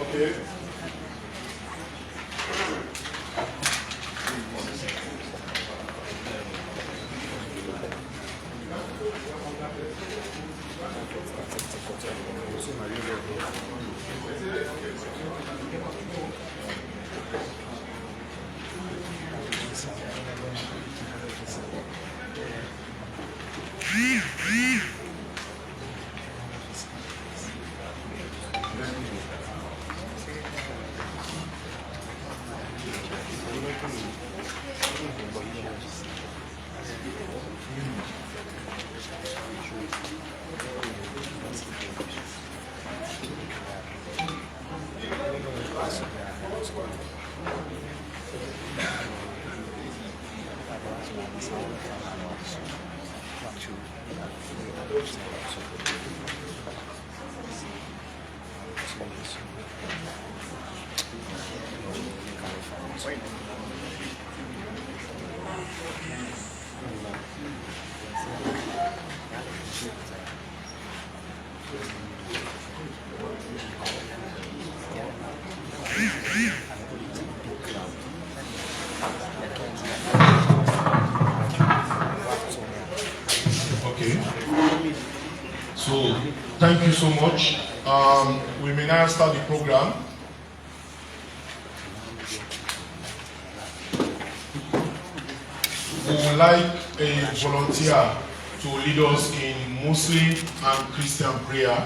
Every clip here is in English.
Okay. Okay. So, thank you so much. We may now start the program. We would like a volunteer to lead us in Muslim and Christian prayer,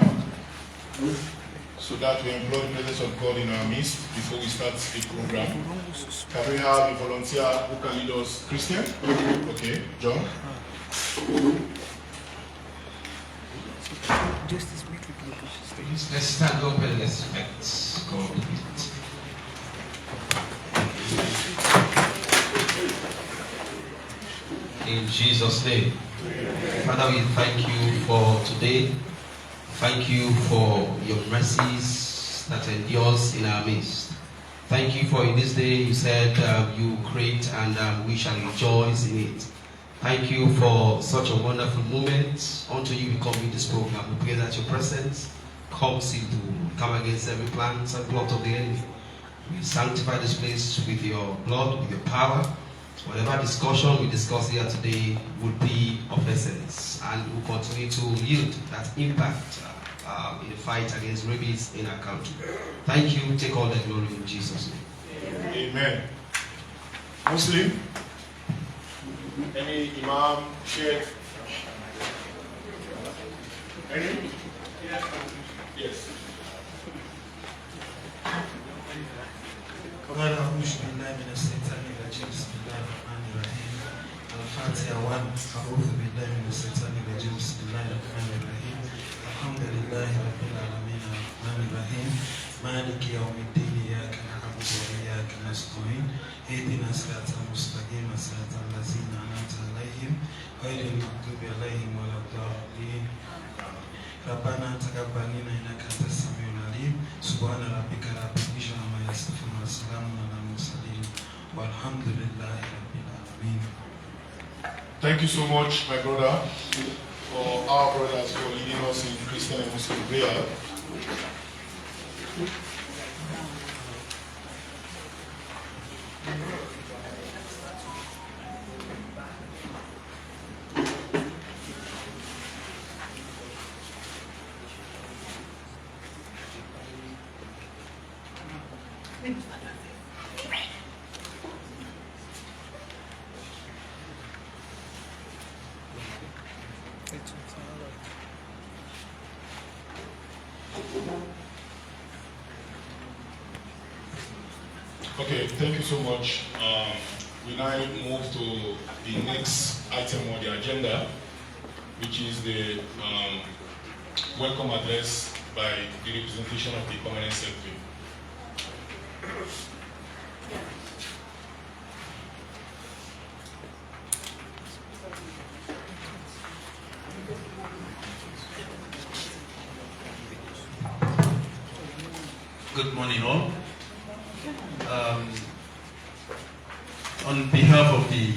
so that we employ the presence of God in our midst before we start the program. Can we have a volunteer who can lead us Christian? Okay, John. Please, let's stand up and let's respect God. In Jesus' name. Father, we thank you for today. Thank you for your mercies that endures in our midst. Thank you for in this day you said you create and we shall rejoice in it. Thank you for such a wonderful moment. Unto you we commit this program. We pray that your presence comes into, come against every plan and plot of the enemy. We sanctify this place with your blood, with your power. Whatever discussion we discuss here today would be of essence and will continue to yield that impact in the fight against rabies in our country. Thank you. Take all the glory in Jesus' name. Amen. Muslim? Any imam, sheikh? Any? Yes. الفاتحة 1 أعوذ بالله من الشيطان الرجيم بسم الله الرحمن الرحيم الحمد لله رب العالمين الرحمن الرحيم مالك يوم الدين إياك نعبد وإياك نستعين اهدنا الصراط المستقيم صراط الذين أنعمت عليهم غير المغضوب عليهم ولا الضالين ربنا تقبل منا إنك أنت السميع العليم سبحان ربك رب العزة عما يصفون وسلام على المرسلين والحمد لله رب العالمين. Thank you so much, my brother, for our brothers for leading us in Christian and Muslim prayer. Okay, thank you so much. We now move to the next item on the agenda, which is the welcome address by the representation of the permanent secretary. Good morning, all. On behalf of the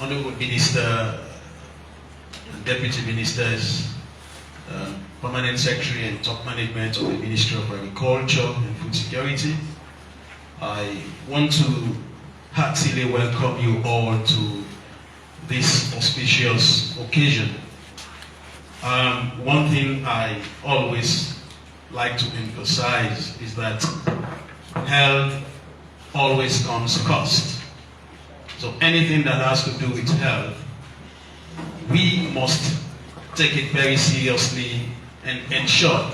Honorable Minister and Deputy Ministers, Permanent Secretary and top management of the Ministry of Agriculture and Food Security, I want to heartily welcome you all to this auspicious occasion. One thing I always like to emphasize is that health always comes first. So anything that has to do with health, we must take it very seriously and ensure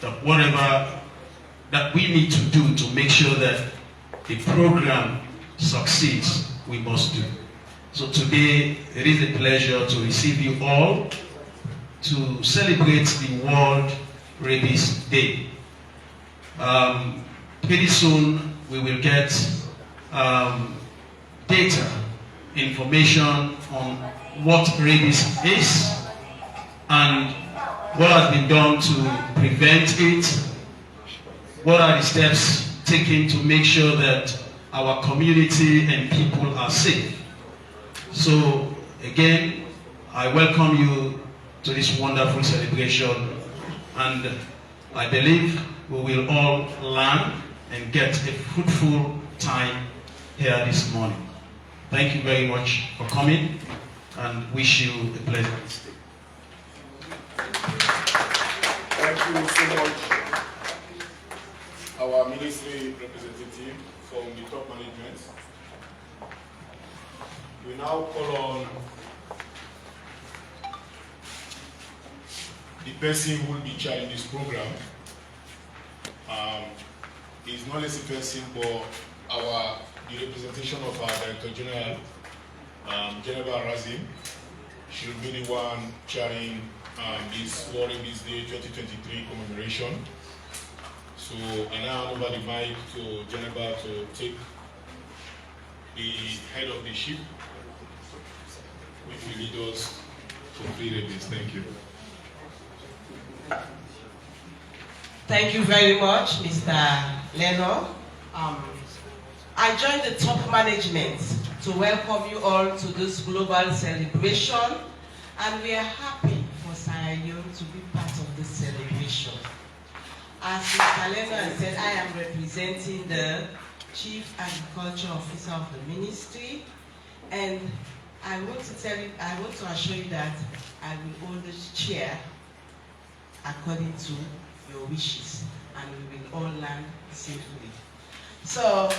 that whatever that we need to do to make sure that the program succeeds, we must do. So today, it is a pleasure to receive you all to celebrate the World Rabies Day. Pretty soon, we will get data, information on what rabies is and what has been done to prevent it, what are the steps taken to make sure that our community and people are safe. So again, I welcome you to this wonderful celebration, and I believe we will all learn and get a fruitful time here this morning. Thank you very much for coming, and wish you a pleasant stay. Thank you so much, our ministry representative from the top management. We now call on the person who will be chairing this program. He's not less a person, but the representation of our Director General, General Razim, should be the one chairing this World Rabies Day 2023 commemoration. So I now hand over the mic to General to take the head of the ship, which will lead us to free rabies. Thank you. Thank you very much, Mr. Leno. I joined the top management to welcome you all to this global celebration, and we are happy for Sierra Leone to be part of this celebration. As Mr. Leno said, I am representing the Chief Agriculture Officer of the Ministry, and I want to assure you that I will always chair according to your wishes, and we will all land safely. So,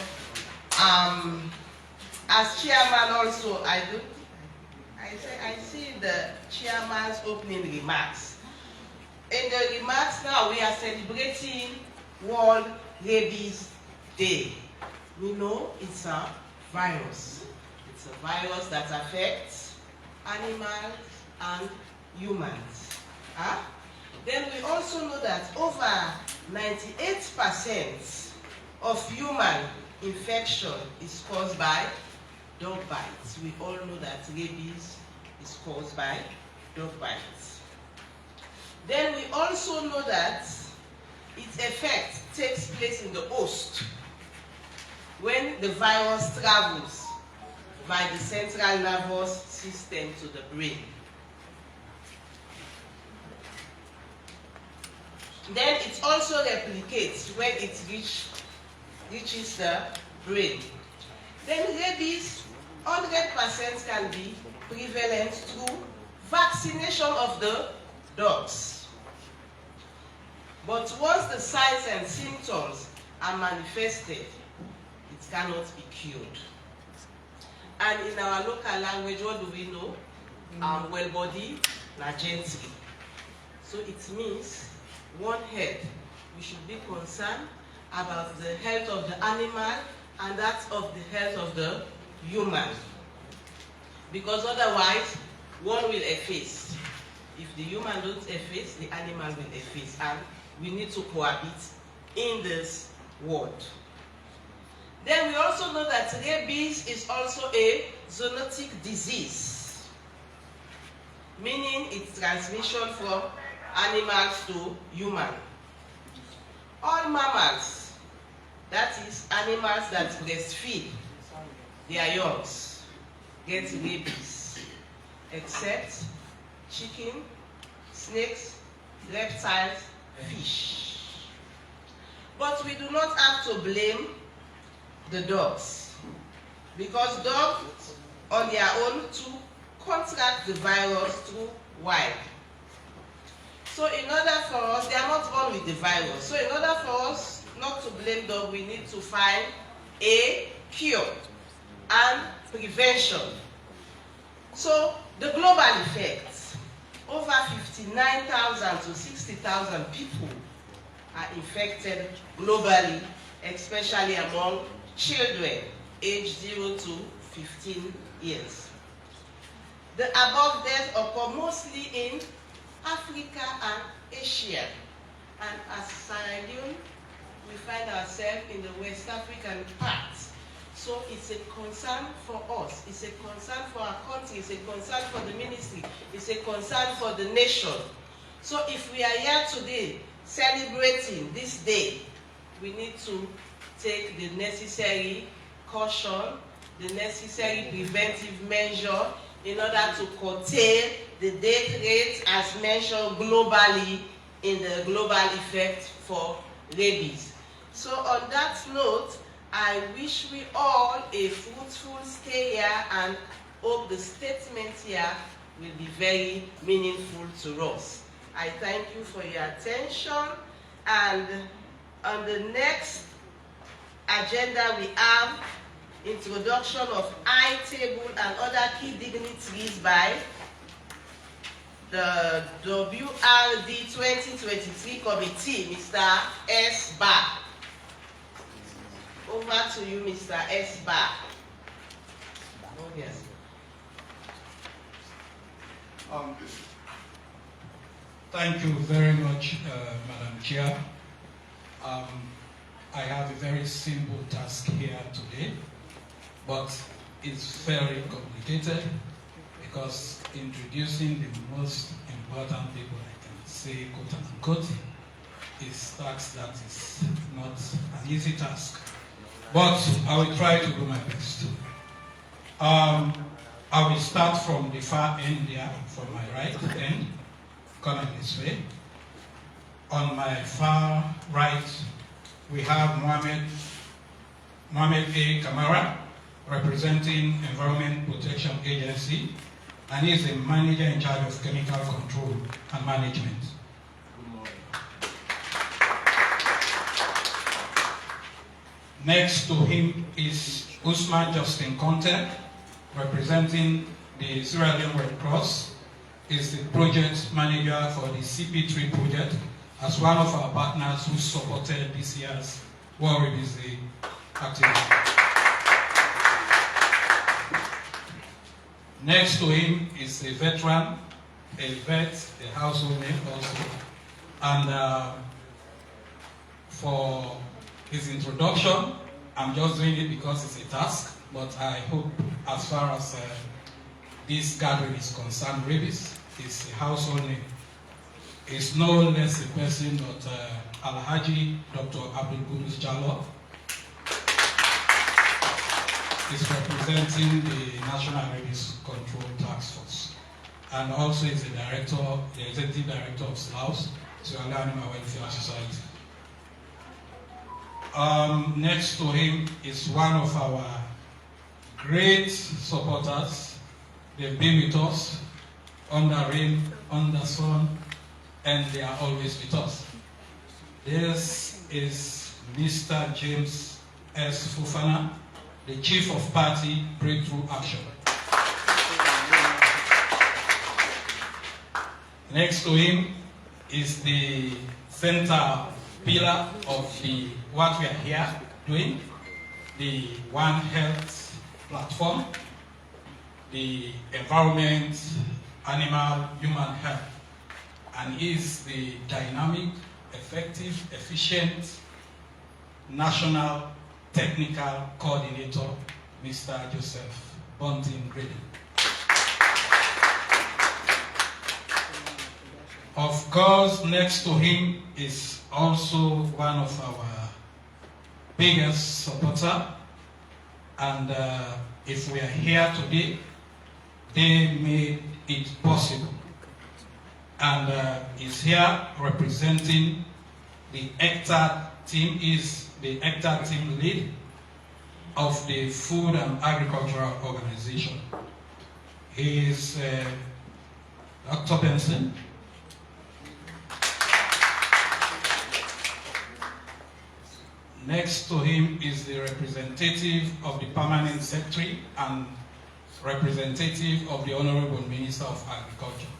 as chairman also, I see the chairman's opening remarks. In the remarks now, we are celebrating World Rabies Day. We know it's a virus. It's a virus that affects animals and humans. Then we also know that over 98% of human infection is caused by dog bites. We all know that rabies is caused by dog bites. Then we also know that its effect takes place in the host when the virus travels by the central nervous system to the brain. Then it also replicates when it reaches the brain. Then rabies, 100% can be prevalent through vaccination of the dogs. But once the signs and symptoms are manifested, it cannot be cured. And in our local language, what do we know? Well body, na gently. So it means one head, we should be concerned about the health of the animal and that's of the health of the human. Because otherwise, one will efface. If the human don't efface, the animal will efface, and we need to cohabit in this world. Then we also know that rabies is also a zoonotic disease, meaning its transmission from animals to human. All mammals, that is animals that breastfeed their youngs, get rabies, except chicken, snakes, reptiles, fish. But we do not have to blame the dogs, because dogs on their own too contract the virus through wild. So in order for us, they are not born with the virus. So in order for us not to blame them, we need to find a cure and prevention. So the global effect, over 59,000 to 60,000 people are infected globally, especially among children aged 0 to 15 years. The above deaths occur mostly in Africa and Asia. And as Sierra Leone, we find ourselves in the West African part. So it's a concern for us, it's a concern for our country, it's a concern for the ministry, it's a concern for the nation. So if we are here today celebrating this day, we need to take the necessary caution, the necessary preventive measure in order to curtail the death rate as mentioned globally in the global effect for rabies. So on that note, I wish we all a fruitful stay here and hope the statement here will be very meaningful to us. I thank you for your attention, and on the next agenda we have introduction of high table and other key dignitaries by the WRD 2023 committee, Mr. S. Bar. Over to you, Mr. S. Bar. Oh, yes. Thank you very much, Madam Chair. I have a very simple task here today, but it's very complicated because introducing the most important people, I can say, quote unquote, is task that is not an easy task. But I will try to do my best. I will start from the far end there, from my right end, coming this way. On my far right, we have Mohammed A. Kamara, representing Environment Protection Agency, and he is the manager in charge of chemical control and management. Good morning. Next to him is Usman Justin Conte, representing the Sierra Leone Red Cross, is the project manager for the CP3 project, as one of our partners who supported this year's World Rabies Day activity. Next to him is a veteran, a vet, a household name also, and for his introduction, I'm just doing it because it's a task, but I hope as far as this gathering is concerned, rabies is a household name. It's no less a person but Alhaji Dr. Abdul Qudus Jallo. Is representing the National Rabies Control Task Force, and also is the director, the executive director of SLAUS, Sierra Leone Animal Welfare Society. Next to him is one of our great supporters. They've been with us under rain, under sun, and they are always with us. This is Mr. James S. Fufana, the Chief of Party Breakthrough Action. Next to him is the center pillar of what we are here doing, the One Health platform, the environment, animal, human health, and is the dynamic, effective, efficient national technical coordinator, Mr. Joseph Bunting Grady. Of course, next to him is also one of our biggest supporters, and if we are here today, they made it possible, and is here representing the hectare team, is the hectare team lead of the Food and Agricultural Organization. He is Dr. Benson. Next to him is the representative of the Permanent Secretary and representative of the Honorable Minister of Agriculture.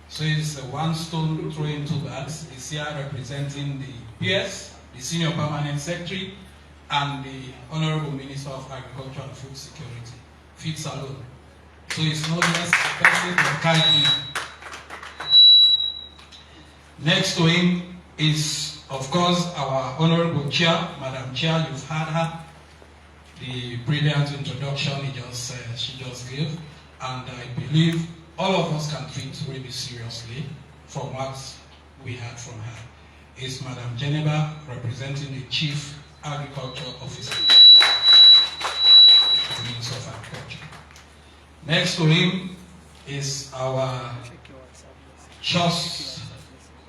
So it's a one stone throwing two birds. He's here representing the PS, the Senior Permanent Secretary, and the Honorable Minister of Agriculture and Food Security, fits alone. So it's not less a person than Kaiji. Next to him is, of course, our Honorable Chair, Madam Chair. You've heard her, the brilliant introduction she just gave, and I believe all of us can treat rabies seriously from what we heard from her. Is Madam Geneva, representing the Chief Agriculture Officer, the Minister of Agriculture. Next to him is our just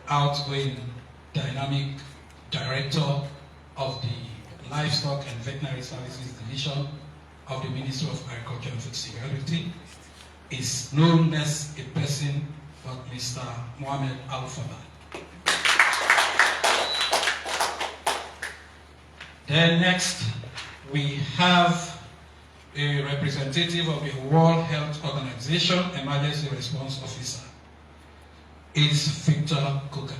outgoing dynamic director of the Livestock and Veterinary Services Division of the Ministry of Agriculture and Food Security. Is known as a person but Mr. Mohamed Al-Fabad. Then next we have a representative of the World Health Organization, Emergency Response Officer, is Victor Coker.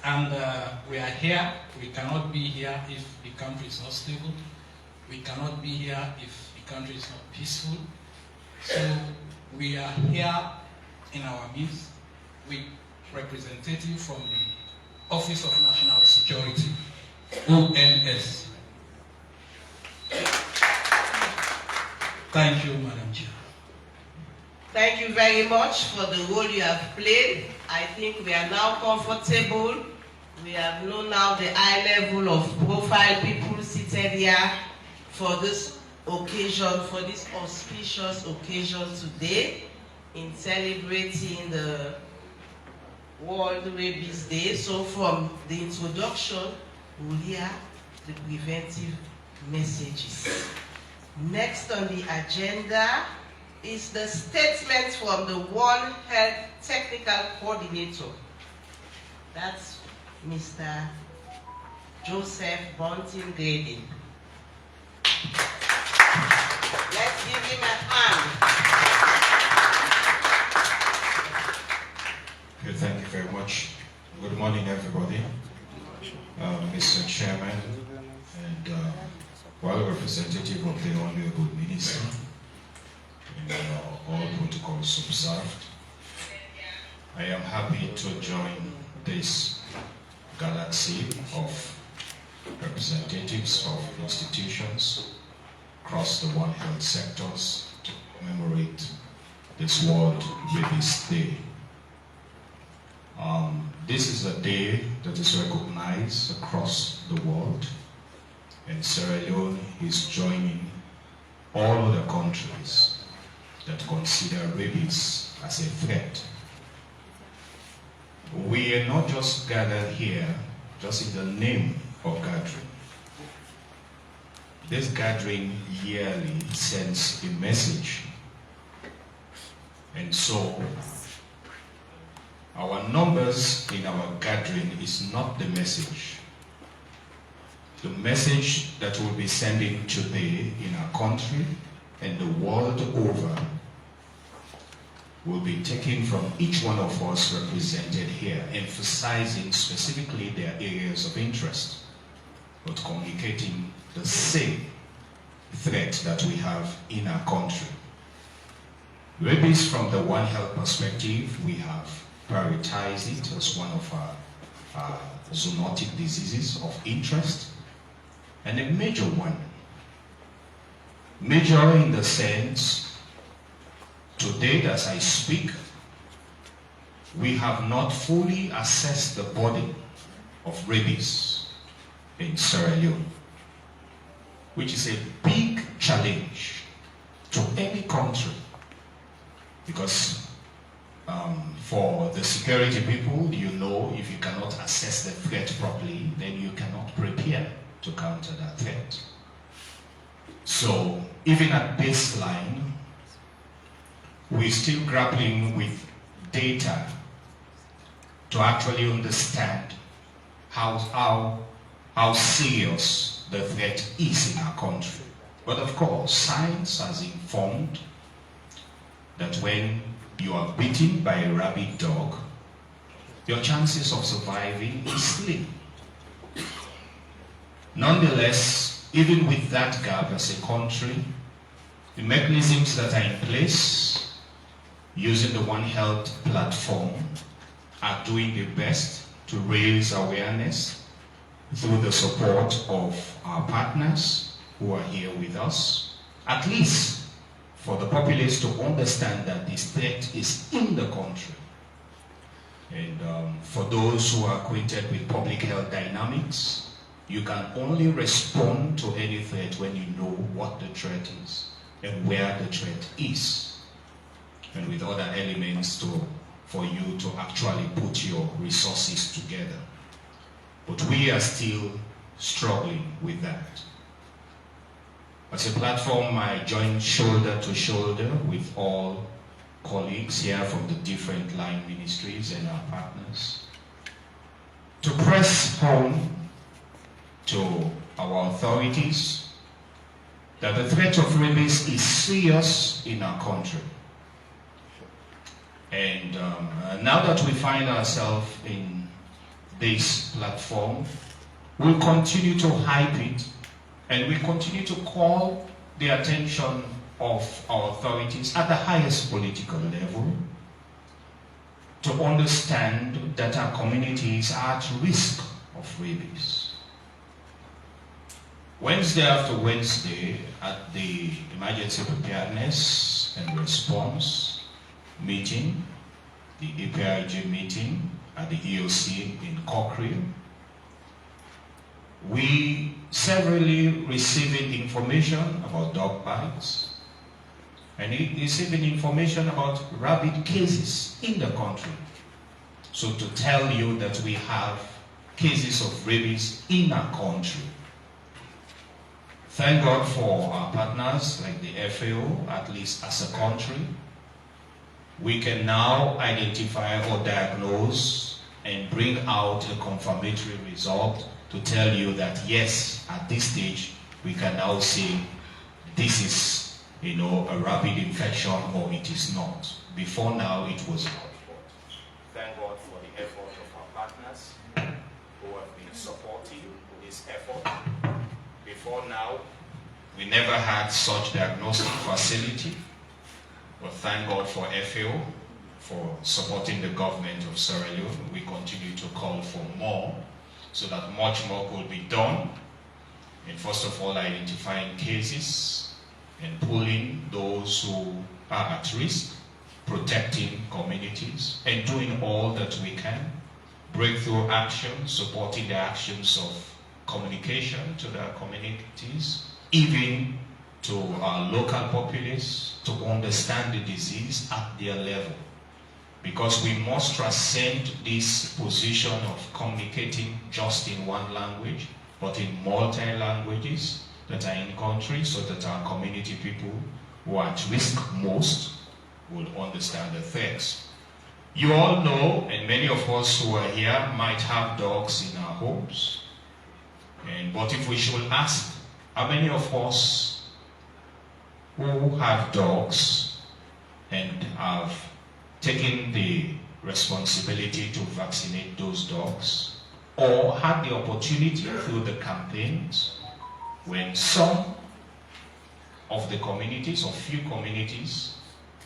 And we are here. We cannot be here if the country is not stable. We cannot be here if the country is not peaceful. So we are here in our midst with representatives from the Office of National Security, ONS. Thank you, Madam Chair. Thank you very much for the role you have played. I think we are now comfortable. We have known now the high level of profile people seated here for this occasion, for this auspicious occasion today in celebrating the World Rabies Day. So from the introduction, we'll hear the preventive messages. Next on the agenda is the statement from the One Health Technical Coordinator. That's Mr. Joseph Bunting Grady. Let's give him a hand. Okay, thank you very much. Good morning, everybody. Mr. Chairman, and while representative of the Honorable Minister, and all protocols observed, I am happy to join this galaxy of representatives of institutions across the One Health sectors to commemorate this World Rabies Day. This is a day that is recognized across the world, and Sierra Leone is joining all other countries that consider rabies as a threat. We are not just gathered here just in the name of gathering. This gathering yearly sends a message, and so our numbers in our gathering is not the message. The message that we'll be sending today in our country and the world over will be taken from each one of us represented here, emphasizing specifically their areas of interest, but communicating the same threat that we have in our country. Rabies, from the One Health perspective, we have prioritized it as one of our zoonotic diseases of interest, and a major one. Major in the sense, to date as I speak, we have not fully assessed the burden of rabies in Sierra Leone, which is a big challenge to any country, because for the security people, you know, if you cannot assess the threat properly, then you cannot prepare to counter that threat. So even at baseline, we're still grappling with data to actually understand how serious the threat is in our country. But of course, science has informed that when you are bitten by a rabid dog, your chances of surviving is slim. Nonetheless, even with that gap as a country, the mechanisms that are in place using the One Health platform are doing their best to raise awareness through the support of our partners who are here with us, at least for the populace to understand that this threat is in the country. And for those who are acquainted with public health dynamics, you can only respond to any threat when you know what the threat is and where the threat is, and with other elements for you to actually put your resources together. But we are still struggling with that. As a platform, I join shoulder to shoulder with all colleagues here from the different line ministries and our partners to press home to our authorities that the threat of rabies is serious in our country. And now that we find ourselves in this platform, we'll continue to hype it, and we continue to call the attention of our authorities at the highest political level to understand that our communities are at risk of rabies. Wednesday after Wednesday, at the Emergency Preparedness and Response meeting, the APIJ meeting at the EOC in Cochrane, we severally receiving information about dog bites and receiving information about rabid cases in the country. So to tell you that we have cases of rabies in our country. Thank God for our partners like the FAO, at least as a country. We can now identify or diagnose and bring out a confirmatory result to tell you that yes, at this stage, we can now say this is, a rabid infection or it is not. Before now, it was not. Thank God for the effort of our partners who have been supporting this effort. Before now, we never had such diagnostic facility, but thank God for FAO for supporting the government of Sierra Leone. We continue to call for more, so that much more could be done. And first of all, identifying cases and pulling those who are at risk, protecting communities, and doing all that we can. Breakthrough action, supporting the actions of communication to their communities, even to our local populace, to understand the disease at their level. Because we must transcend this position of communicating just in one language, but in multi-languages that are in country, so that our community people who are at risk most will understand the threats. You all know, and many of us who are here might have dogs in our homes. But if we should ask, how many of us who have dogs and have taken the responsibility to vaccinate those dogs, or had the opportunity through the campaigns when some of the communities, or few communities,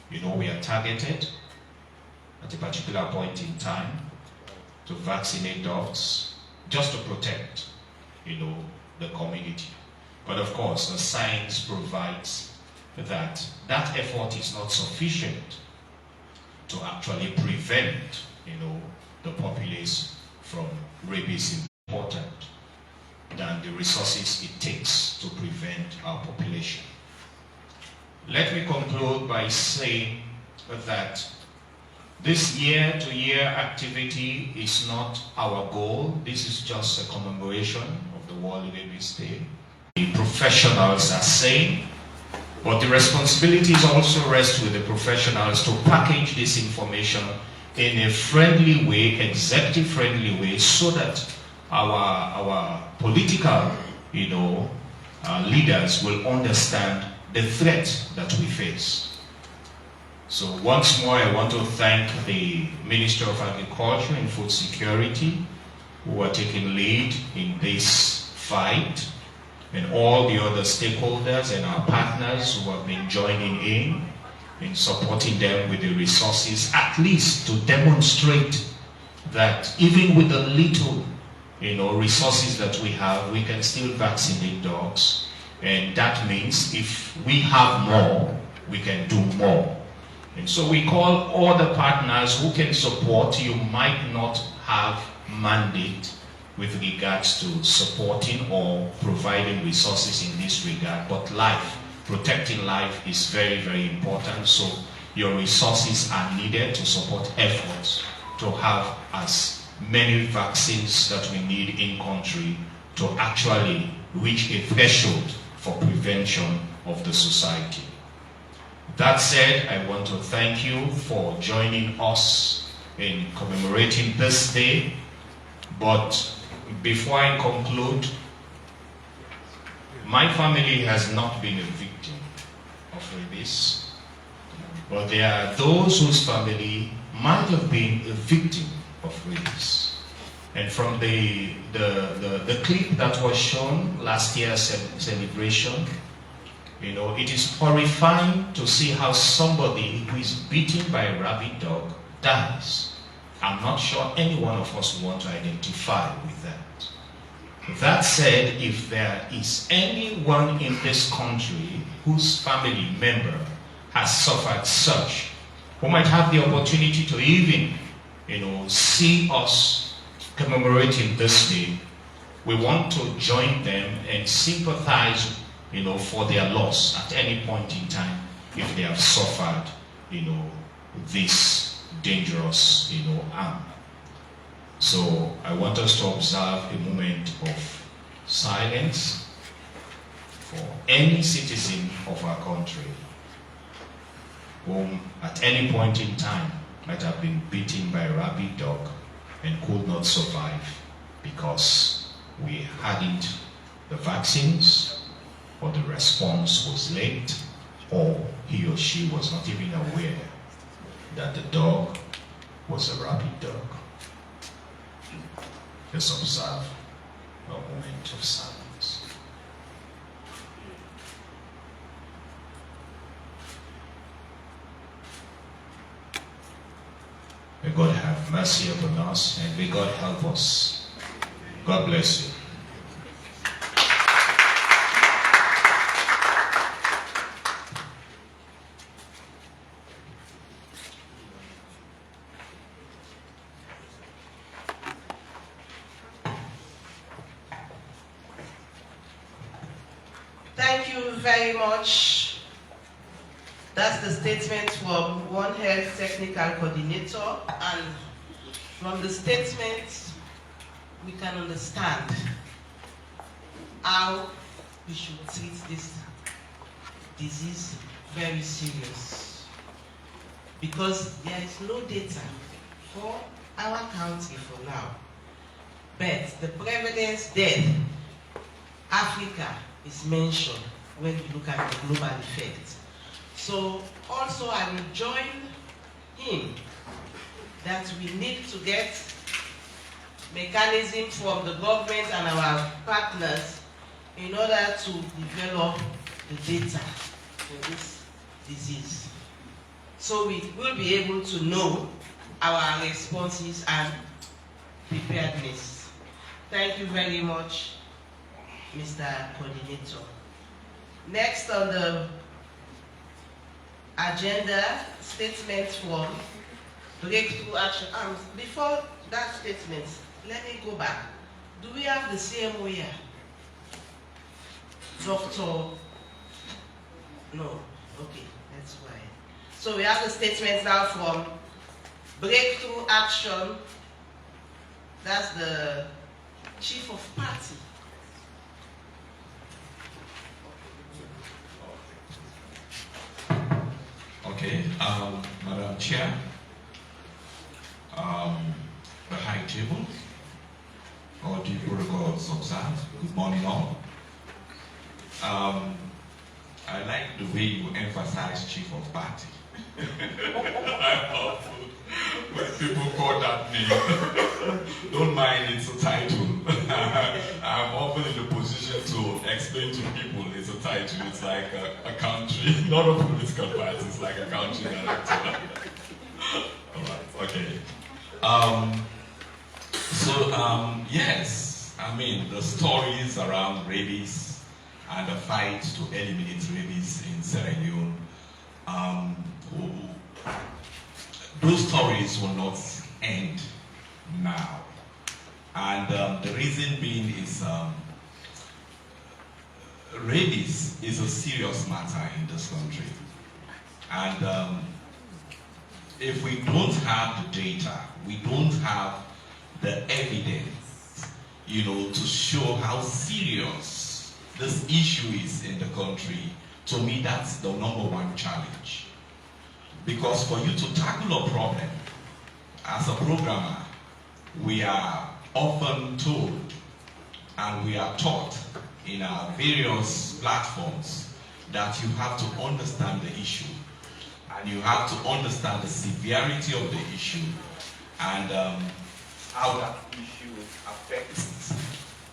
we are targeted at a particular point in time to vaccinate dogs just to protect, the community. But of course, the science provides that effort is not sufficient to actually prevent, the populace from rabies. Important than the resources it takes to prevent our population. Let me conclude by saying that this year-to-year activity is not our goal. This is just a commemoration of the World Rabies Day. The professionals are saying, but the responsibilities also rest with the professionals to package this information in a friendly way, executive-friendly way, so that our political, leaders will understand the threat that we face. So once more, I want to thank the Minister of Agriculture and Food Security, who are taking lead in this fight, and all the other stakeholders and our partners who have been joining in supporting them with the resources, at least to demonstrate that even with the little, resources that we have, we can still vaccinate dogs. And that means if we have more, we can do more. And so we call all the partners who can support. You might not have mandate with regards to supporting or providing resources in this regard, but protecting life is very, very important. So your resources are needed to support efforts to have as many vaccines that we need in country to actually reach a threshold for prevention of the society. That said, I want to thank you for joining us in commemorating this day. But before I conclude, my family has not been a victim of rabies, but there are those whose family might have been a victim of rabies. And from the clip that was shown last year's celebration, it is horrifying to see how somebody who is beaten by a rabid dog dies. I'm not sure any one of us want to identify with that. That said, if there is anyone in this country whose family member has suffered such, who might have the opportunity to even, see us commemorating this day, we want to join them and sympathize, for their loss at any point in time if they have suffered, this dangerous, harm. So I want us to observe a moment of silence for any citizen of our country whom at any point in time might have been beaten by a rabid dog and could not survive because we hadn't the vaccines, or the response was late, or he or she was not even aware that the dog was a rabid dog. Let's observe a moment of silence. May God have mercy upon us, and may God help us. God bless you. Thank you very much. That's the statement from One Health Technical Coordinator, and from the statement we can understand how we should treat this disease very serious, because there is no data for our country for now, but the prevalence death, Africa is mentioned when we look at the global effect. So also I will join him that we need to get mechanism from the government and our partners in order to develop the data for this disease. So we will be able to know our responses and preparedness. Thank you very much, Mr. Coordinator. Next on the agenda, statement from Breakthrough Action. Before that statement, let me go back. Do we have the CMO here? Doctor? No. Okay, that's why. So we have the statement now from Breakthrough Action. That's the Chief of Party. Okay, Madam Chair, the High Table, all due protocols observed. Good morning, all. I like the way you emphasize Chief of Party. When people call that name, don't mind, it's a title. I'm often in the position to explain to people it's a title. It's like a country, not a political party, it's like a country director. Alright, okay. Yes, I mean, the stories around rabies and the fight to eliminate rabies in Sierra Leone, those stories will not end now. And the reason being is rabies is a serious matter in this country. And if we don't have the data, we don't have the evidence, to show how serious this issue is in the country, to me that's the #1 challenge. Because for you to tackle a problem, as a programmer, we are often told and we are taught in our various platforms that you have to understand the issue and you have to understand the severity of the issue and how that issue affects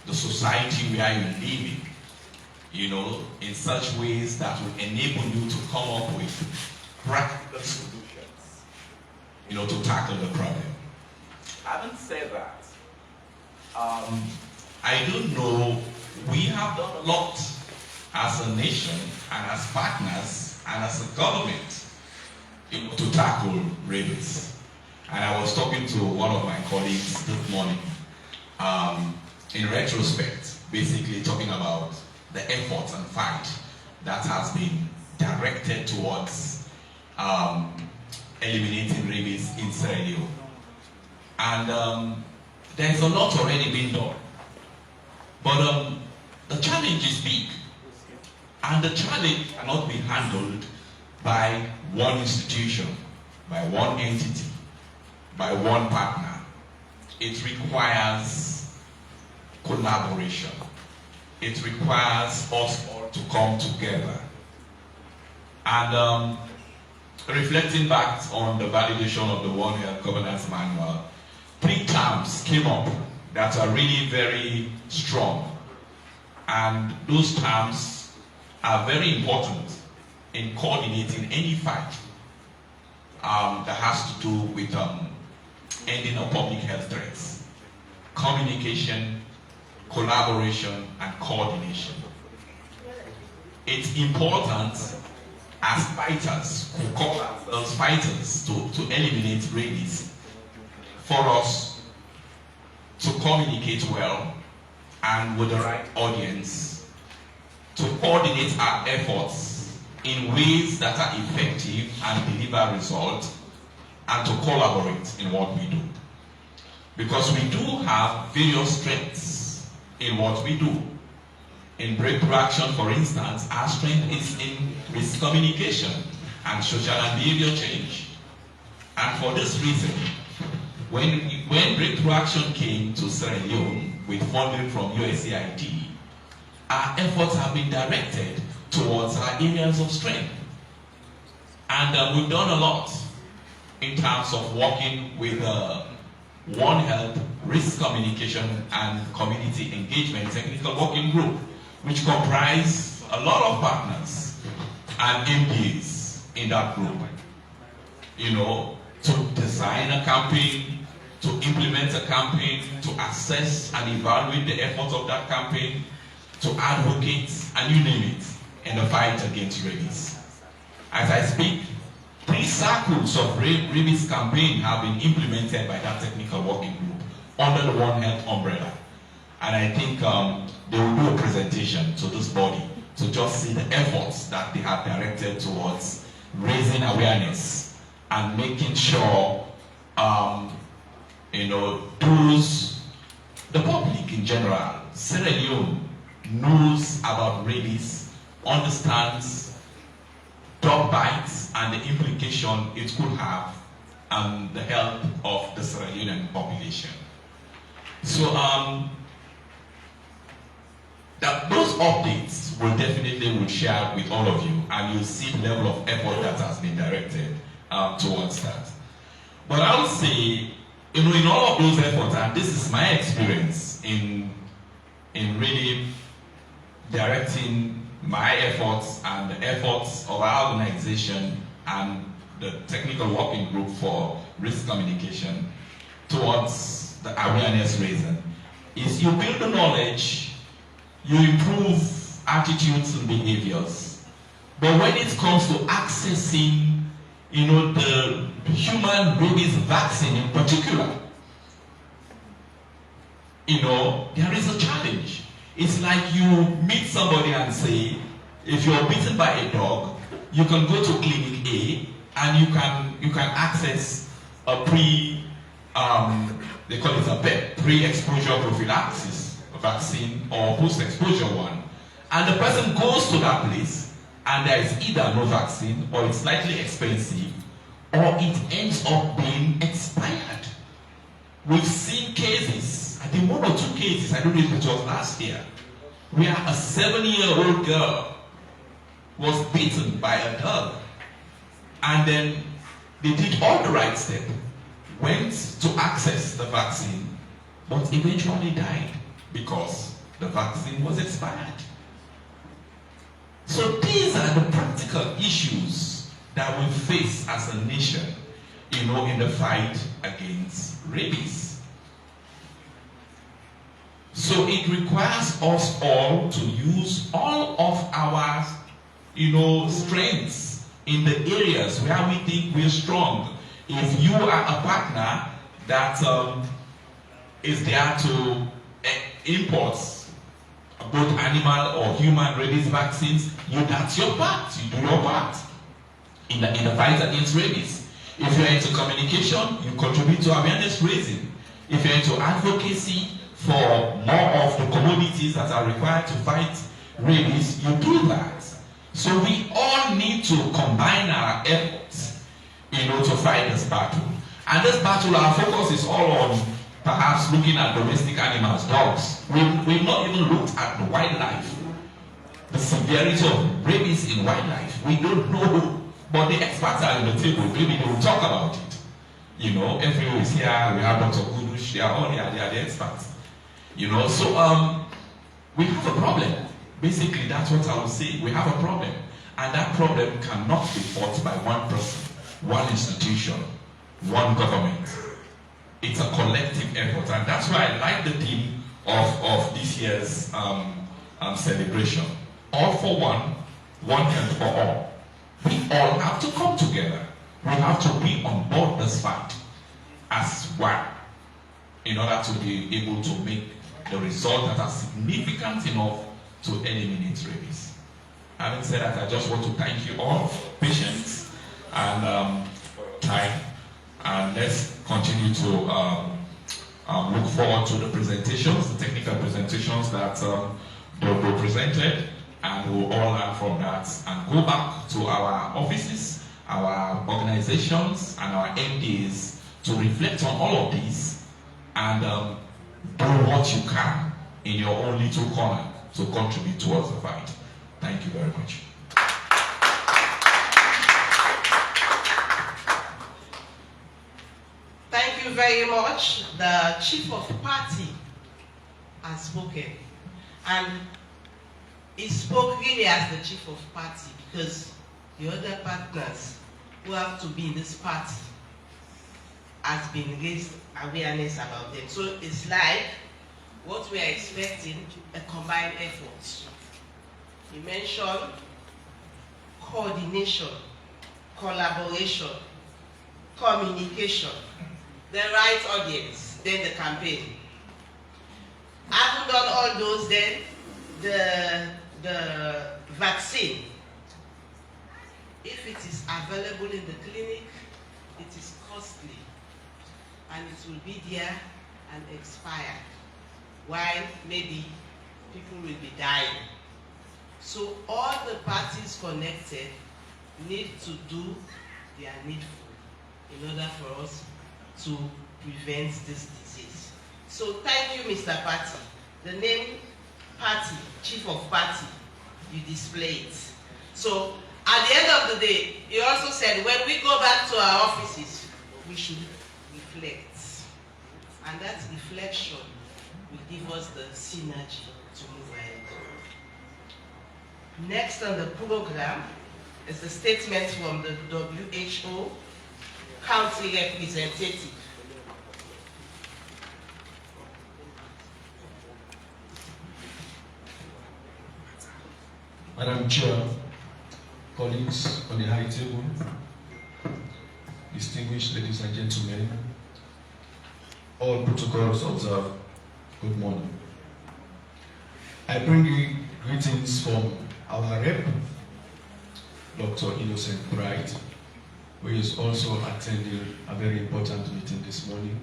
the society where you live in such ways that will enable you to come up with practical solutions, to tackle the problem. Having said that, I don't know, we have done a lot as a nation and as partners and as a government, to tackle rabies. And I was talking to one of my colleagues this morning, in retrospect, basically talking about the effort and fight that has been directed towards eliminating rabies in Sierra Leone. And there's a lot already been done. But the challenge is big. And the challenge cannot be handled by one institution, by one entity, by one partner. It requires collaboration. It requires us all to come together. And reflecting back on the validation of the One Health Governance Manual, 3 terms came up that are really very strong. And those terms are very important in coordinating any fight that has to do with ending of public health threats. Communication, collaboration, and coordination. It's important as fighters, who call us fighters to eliminate rabies, for us to communicate well and with the right audience, to coordinate our efforts in ways that are effective and deliver results, and to collaborate in what we do. Because we do have various strengths in what we do. In Breakthrough Action, for instance, our strength is in risk communication and social and behavior change. And for this reason, when Breakthrough Action came to Sierra Leone with funding from USAID, our efforts have been directed towards our areas of strength. And we've done a lot. in terms of working with One Health, Risk Communication and Community Engagement Technical Working Group, which comprise a lot of partners and MDs in that group. You know, to design a campaign, to implement a campaign, to assess and evaluate the efforts of that campaign, to advocate, and you name it, in the fight against rabies. As I speak, 3 circles of rabies campaign have been implemented by that technical working group under the One Health umbrella. And I think they will do a presentation to this body to just see the efforts that they have directed towards raising awareness and making sure, you know, the public in general, Sierra Leone knows about rabies, understands dog bites and the implication it could have on the health of the Sierra Leonean population. So those updates will definitely share with all of you, and you'll see the level of effort that has been directed towards that. But I would say, you know, in all of those efforts, and this is my experience in really directing my efforts and the efforts of our organization and the technical working group for risk communication towards the awareness raising, is you build the knowledge, you improve attitudes and behaviors. But when it comes to accessing, you know, the human rabies vaccine in particular, you know, there is a challenge. It's like you meet somebody and say, if you're bitten by a dog, you can go to clinic A and you can access a they call it a PEP, pre-exposure prophylaxis vaccine or post-exposure one. And the person goes to that place and there is either no vaccine, or it's slightly expensive, or it ends up being expired. We've seen cases, I think 1 or 2 cases, I don't know if it was last year, where a 7-year-old girl was bitten by a dog, and then they did all the right step, went to access the vaccine, but eventually died because the vaccine was expired. So these are the practical issues that we face as a nation, you know, in the fight against rabies. So it requires us all to use all of our, you know, strengths in the areas where we think we're strong. If you are a partner that is there to import both animal or human rabies vaccines, that's your part. You do your part in the fight against rabies. If you're into communication, you contribute to awareness raising. If you're into advocacy for more of the commodities that are required to fight rabies, you do that. So we all need to combine our efforts, you know, to fight this battle. And this battle, our focus is all on perhaps looking at domestic animals, dogs. We've not even looked at the wildlife, the severity of rabies in wildlife. We don't know, but the experts are on the table. Maybe they will talk about it. You know, everyone is here. We have Dr. Kudush. They are all here. They are the experts. You know, so we have a problem. Basically, that's what I would say. We have a problem, and that problem cannot be fought by one person, one institution, one government. It's a collective effort, and that's why I like the theme of this year's celebration. All for one, one health for all. We all have to come together. We have to be on board this fight as one in order to be able to make the result that are significant enough to eliminate rabies. Having said that, I just want to thank you all for patience and time. And let's continue to look forward to the presentations, the technical presentations that they'll be presented, and we'll all learn from that and go back to our offices, our organizations, and our MDs to reflect on all of these and do what you can in your own little corner to contribute towards the fight. Thank you very much. very much. The chief of party has spoken. And he spoke really as the chief of party because the other partners who have to be in this party has been raised awareness about them. So it's like what we are expecting, a combined effort. He mentioned coordination, collaboration, communication, the right audience, then the campaign. Having done all those, then the vaccine, if it is available in the clinic, it is costly and it will be there and expire, while maybe people will be dying. So all the parties connected need to do their needful in order for us to prevent this disease. So thank you, Mr. Party. The name party, chief of party, you display it. So at the end of the day, he also said when we go back to our offices, we should reflect. And that reflection will give us the synergy to move ahead. Next on the program is the statement from the WHO country representative. Madam Chair, colleagues on the high table, distinguished ladies and gentlemen, all protocols observed, good morning. I bring you greetings from our rep, Dr. Innocent Bright, who is also attending a very important meeting this morning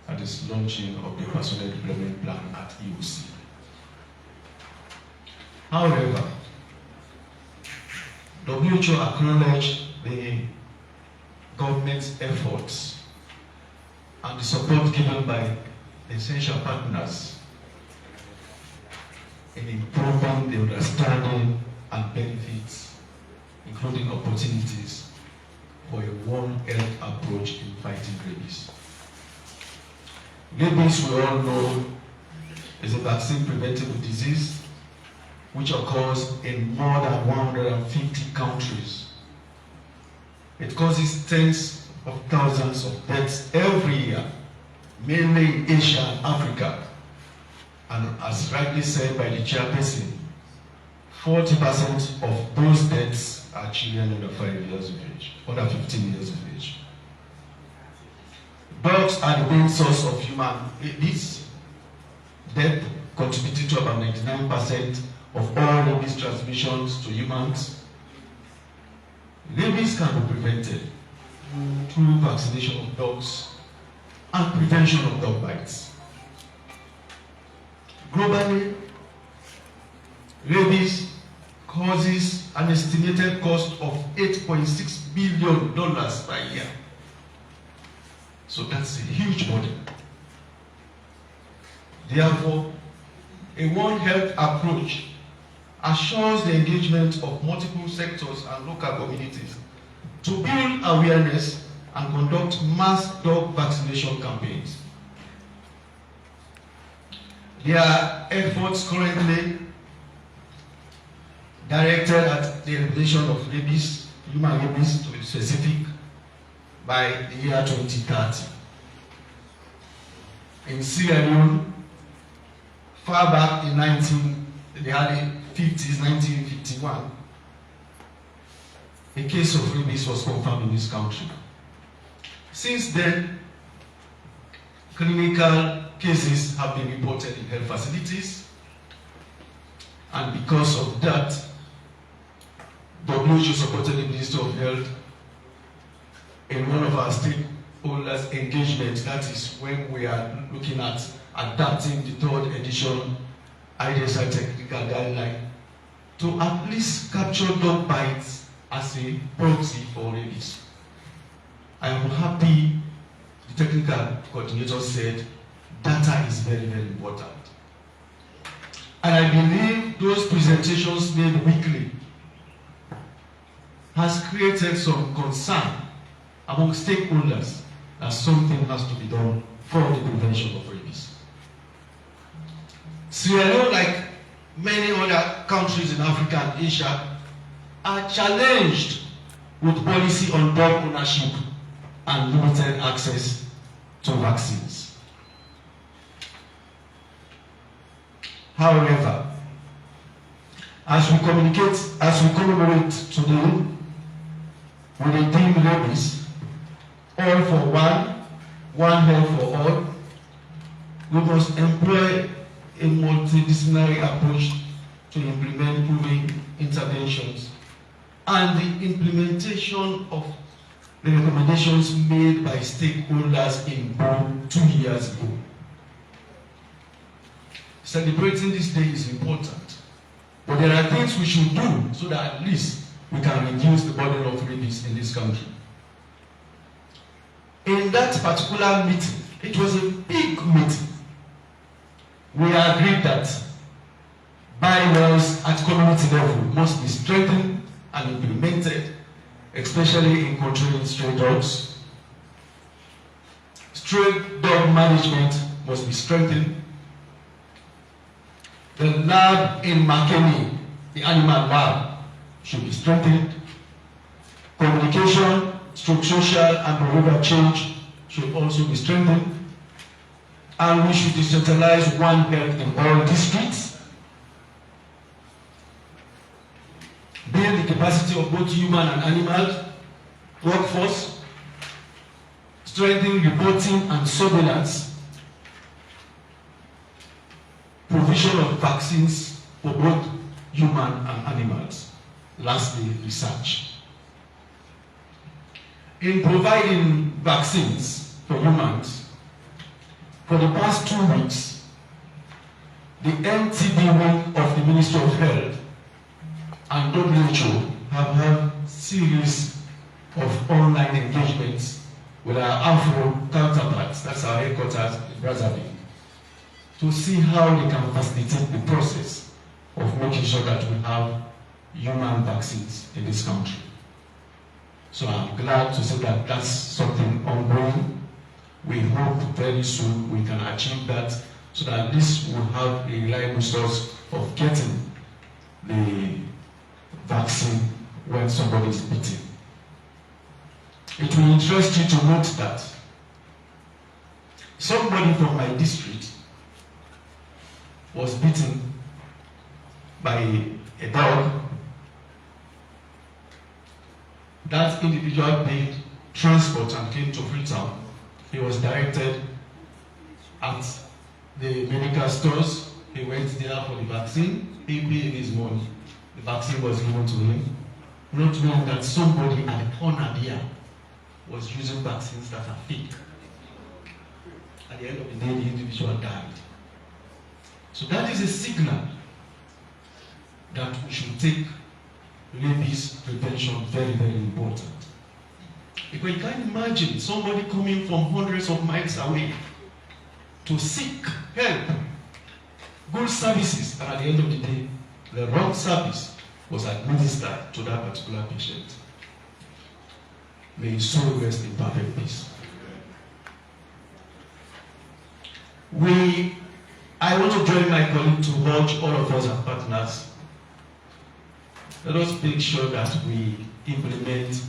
at this launching of the Personal Development Plan at EOC. However, WHO acknowledged the government's efforts and the support given by essential partners in improving the understanding and benefits, including opportunities for a One Health approach in fighting rabies. Rabies, we all know, is a vaccine-preventable disease which occurs in more than 150 countries. It causes tens of thousands of deaths every year, mainly in Asia and Africa. And as rightly said by the chairperson, 40% of those deaths are children under 5 years of age, under 15 years of age. Dogs are the main source of human rabies. Death contributed to about 99% of all rabies transmissions to humans. Rabies can be prevented through vaccination of dogs and prevention of dog bites. Globally, rabies causes an estimated cost of $8.6 billion per year. So that's a huge burden. Therefore, a One Health approach assures the engagement of multiple sectors and local communities to build awareness and conduct mass dog vaccination campaigns. There are efforts currently directed at the elimination of rabies, human rabies to be specific, by the year 2030. In Sierra Leone, far back in the early 50s, 1951, a case of rabies was confirmed in this country. Since then, clinical cases have been reported in health facilities, and because of that, WHO supported the Ministry of Health in one of our stakeholders' engagement. That is when we are looking at adapting the third edition IDSI technical guideline to at least capture dog bites as a proxy for rabies. I am happy the technical coordinator said data is very, very important. And I believe those presentations made weekly has created some concern among stakeholders that something has to be done for the prevention of rabies. Sierra Leone, like many other countries in Africa and Asia, are challenged with policy on dog ownership and limited access to vaccines. However, as we commemorate today with the theme rabies, all for one health for all, we must employ a multidisciplinary approach to implement proven interventions and the implementation of the recommendations made by stakeholders in Bonn 2 years ago. Celebrating this day is important, but there are things we should do so that at least we can reduce the burden of rabies in this country. In that particular meeting, it was a big meeting. We agreed that bylaws at community level must be strengthened and implemented, especially in controlling stray dogs. Stray dog management must be strengthened. The lab in Makeni, the animal lab, should be strengthened. Communication, social and behavioral change should also be strengthened. And we should decentralize One Health in all districts. Build the capacity of both human and animal workforce. Strengthen reporting and surveillance. Provision of vaccines for both human and animals. Lastly, research. In providing vaccines for humans, for the past 2 weeks, the MTB wing of the Ministry of Health and WHO have had series of online engagements with our Afro counterparts, that's our headquarters in Brazzaville, to see how they can facilitate the process of making sure that we have human vaccines in this country. So I'm glad to say that that's something ongoing. We hope very soon we can achieve that so that at least we'll have a reliable source of getting the vaccine when somebody is bitten. It will interest you to note that somebody from my district was bitten by a dog. That individual paid transport and came to Freetown. He was directed at the medical stores. He went there for the vaccine. He paid his money. The vaccine was given to him. Not knowing that somebody at the corner there was using vaccines that are fake. At the end of the day, the individual died. So that is a signal that we should take rabies prevention very, very important. Because you can't imagine somebody coming from hundreds of miles away to seek help, good services, and at the end of the day, the wrong service was administered to that particular patient. May his soul rest in perfect peace. I want to join my colleague to urge all of us as partners. Let us make sure that we implement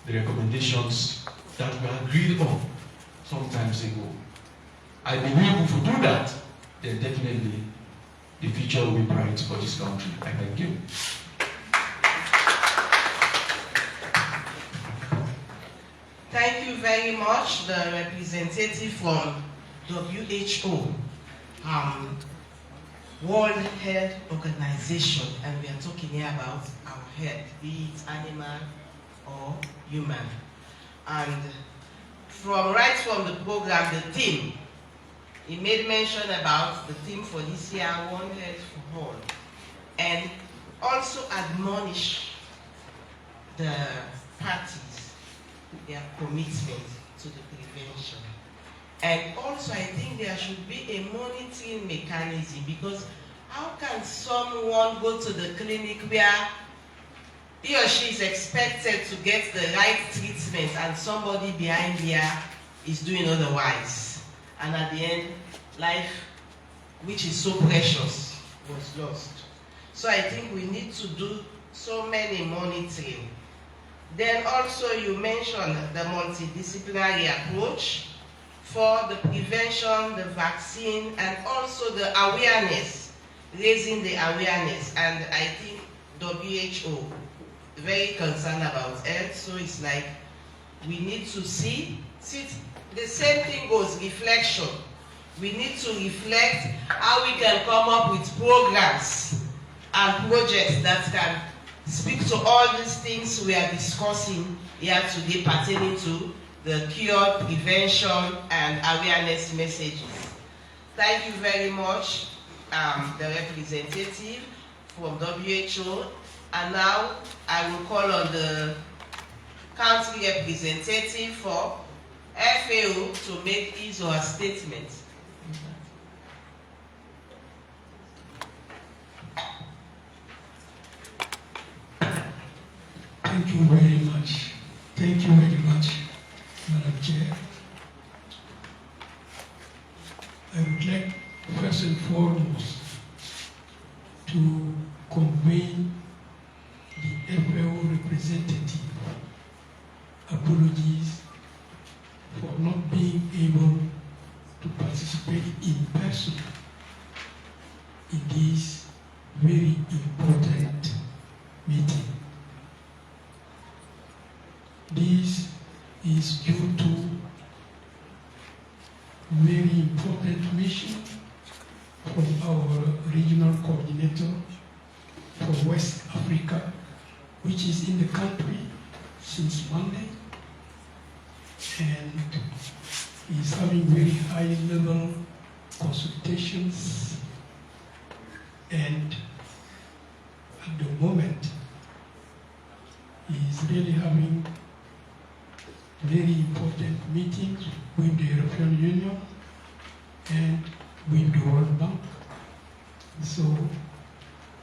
the recommendations that we agreed on some time ago. I believe if we do that, then definitely the future will be bright for this country. I thank you. Thank you very much, the representative from WHO, World Health Organization, and we are talking here about our health, be it animal or human. And right from the program, the theme, he made mention about the theme for this year, One Health for All, and also admonish the parties, their commitment to the prevention. And also, I think there should be a monitoring mechanism, because how can someone go to the clinic where he or she is expected to get the right treatment treatment and somebody behind there is doing otherwise. And at the end, life, which is so precious, was lost. So I think we need to do so many monitoring. Then also you mentioned the multidisciplinary approach for the prevention, the vaccine, and also the awareness, raising the awareness. And I think WHO, very concerned about health, so it's like we need to see the same thing goes, reflection. We need to reflect how we can come up with programs and projects that can speak to all these things we are discussing here today pertaining to the cure, prevention, and awareness messages. Thank you very much, the representative from WHO. And now I will call on the country representative for FAO to make his or her statement. Thank you very much. Thank you very much, Madam Chair. I would like, first and foremost, to convey the FAO representative apologies for not being able to participate in person in this very important meeting. This is due to very important mission from our regional coordinator for West Africa, which is in the country since Monday, and is having very high-level consultations, and at the moment he is really having very important meetings with the European Union and with the World Bank. So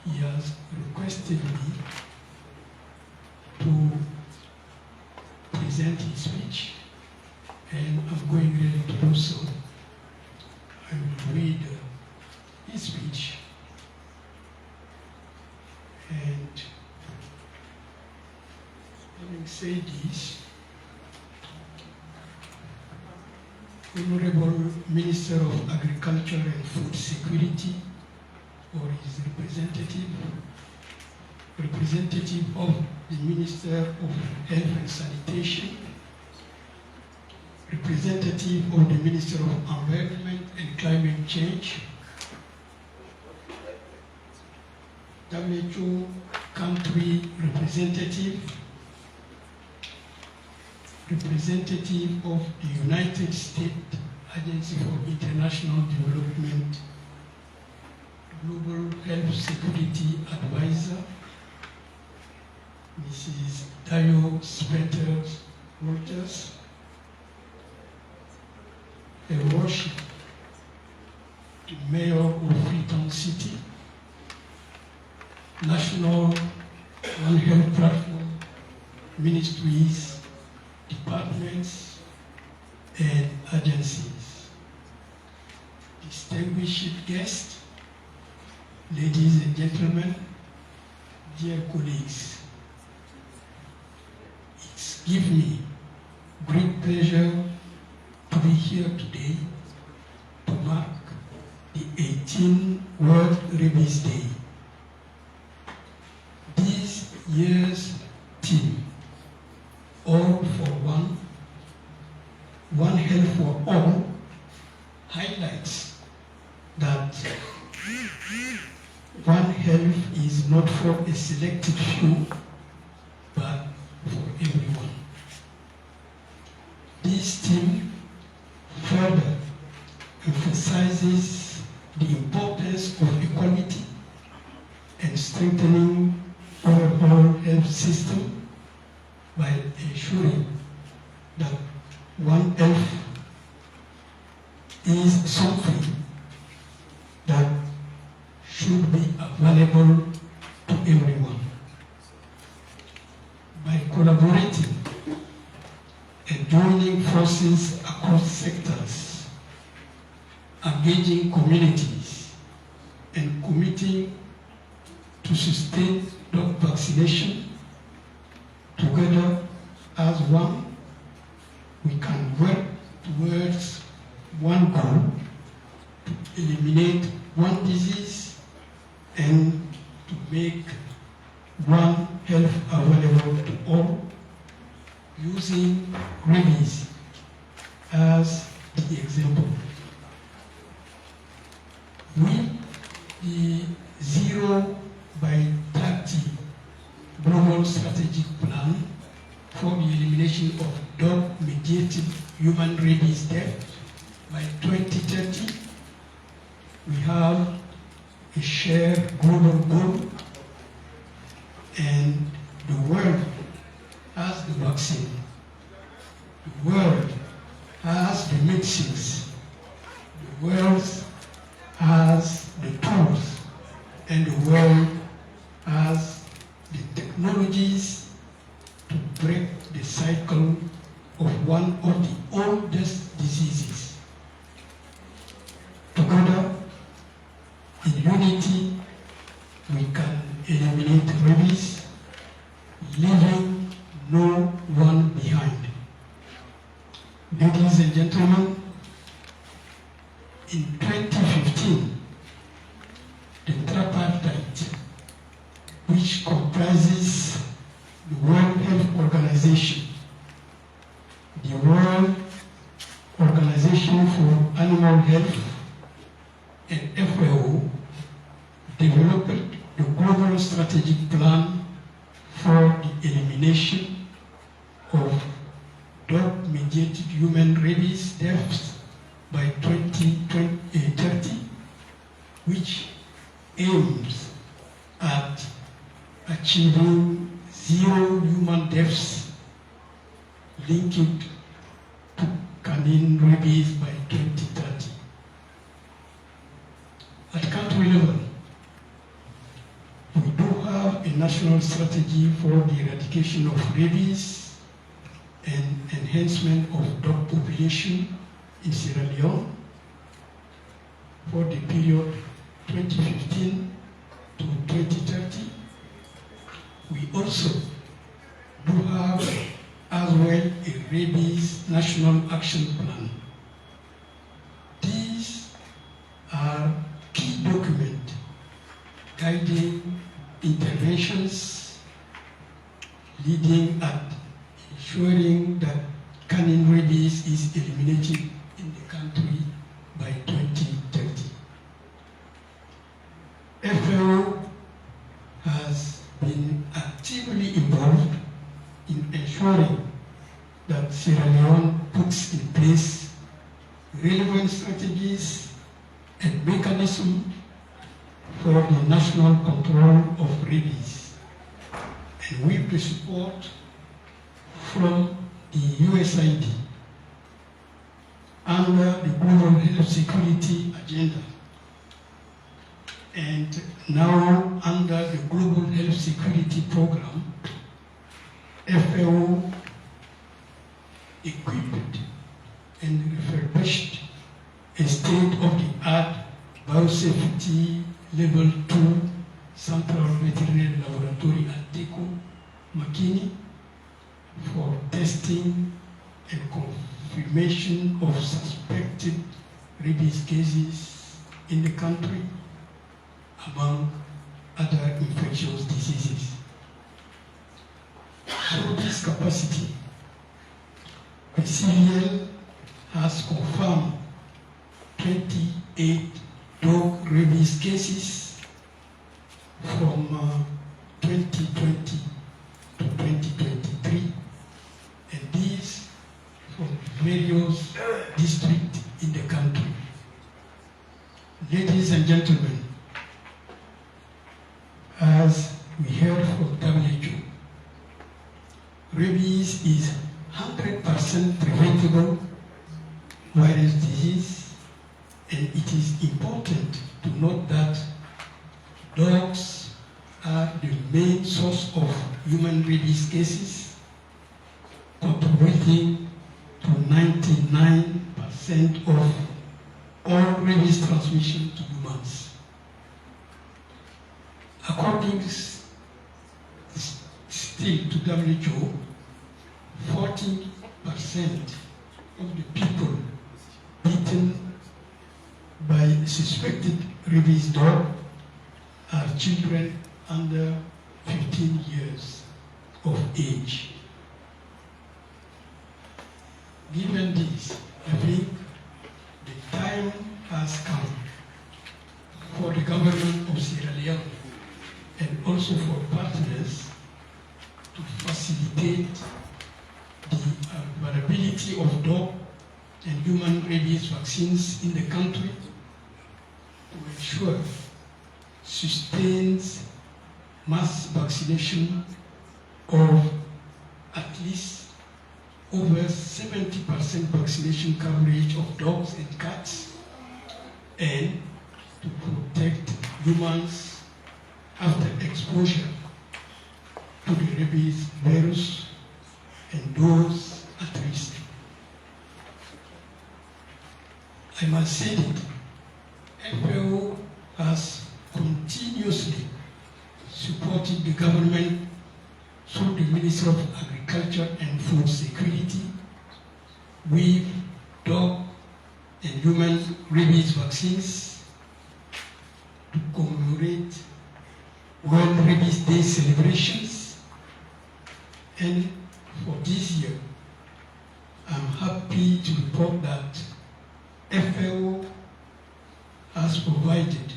he has requested me to present his speech, and I'm going really to do so. I will read his speech, and having said this, Honorable Minister of Agriculture and Food Security, or his representative, representative of the Minister of Health and Sanitation, representative of the Minister of Environment and Climate Change, WHO country representative, representative of the United States Agency for International Development, Global Health Security Advisor, Mrs. Dio Spenters-Rogers, Her Worship, the Mayor of Freetown City, National One Health Platform, ministries, departments, and agencies. Distinguished guests, ladies and gentlemen, dear colleagues, it gives me great pleasure to be here today to mark the 18th World Rabies Day. This year's theme, All for One, One Health for All, highlights that One Health is not for a selected few, but for everyone. This theme further emphasizes the importance of equality and strengthening overall health system by ensuring that One Health is something that should be available to everyone. By collaborating joining forces across sectors, engaging communities, and committing to sustain dog vaccination. Together as one, we can work towards one goal, to eliminate one disease and to make one health available to all, using rabies as the example. We, the 0 by 30 global strategic plan for the elimination of dog-mediated human rabies death by 2030, we have a shared global goal, and the world has the vaccine, the world has the medicines, the world has the tools, and the world has the technologies to break the cycle of one of the oldest diseases. Together, in unity, we can eliminate rabies, leaving no one behind. Ladies and gentlemen, in 2015, the tripartite, which comprises the World Health Organization, the World Organization for Animal Health, and FAO, developed the global strategic plan for the elimination of dog-mediated human rabies deaths by 2030, which aims at achieving 0 human deaths linked to canine rabies by 2030. At country level, we do have a national strategy for the eradication of rabies and enhancement of dog population in Sierra Leone for the period 2015 to 2030. We also do have as well a rabies national action plan. These are key documents guiding interventions leading at ensuring that canine rabies is eliminated in the country by 2030. FAO has been actively involved in ensuring that Sierra Leone puts in place relevant strategies and mechanisms for the national control of rabies. And with the support from the USAID under the Global Health Security Agenda, and now under the Global Health Security Program, FAO equipped and refurbished a state-of-the-art biosafety level 2 Central Veterinary Laboratory at Teku, Makini, for testing and confirmation of suspected rabies cases in the country, among other infectious diseases. Through this capacity, CVL has confirmed 28 dog rabies cases from 2020 to 2023, and these from various districts in the country. Ladies and gentlemen, as we heard from WHO, rabies is 100% preventable virus disease, and it is important to note that dogs are the main source of human rabies cases, contributing 99% of all rabies transmission to humans. According still to WHO, 40% of the people beaten by suspected rabies dog are children under 15 years of age. Given this, I think the time has come for the government of Sierra Leone and also for partners to facilitate the availability of dog and human rabies vaccines in the country to ensure sustained mass vaccination of at least over 70% vaccination coverage of dogs and cats, and to protect humans after exposure to the rabies virus and those at risk. I must say that FAO has continuously supported the government through the Ministry of Agriculture and Food Security with dog and human rabies vaccines to commemorate World Rabies Day celebrations. And for this year, I'm happy to report that FAO has provided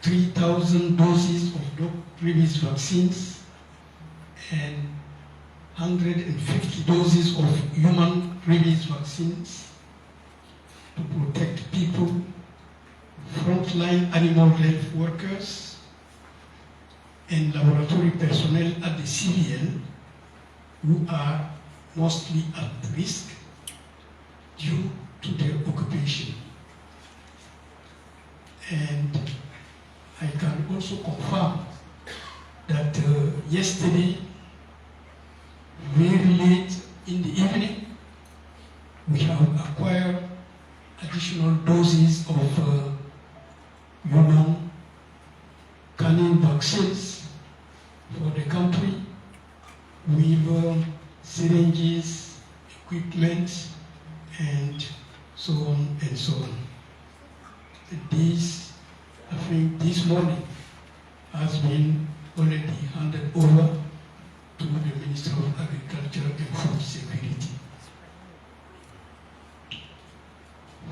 3,000 doses of dog rabies vaccines and 150 doses of human rabies vaccines to protect people, frontline animal health workers, and laboratory personnel at the CVL who are mostly at risk due to their occupation. And I can also confirm that yesterday, very late in the evening, we have acquired additional doses of human canine vaccines for the country with syringes, equipment, and so on and so on. This, I think this morning, has been already handed over to the Ministry of Agriculture and Food Security.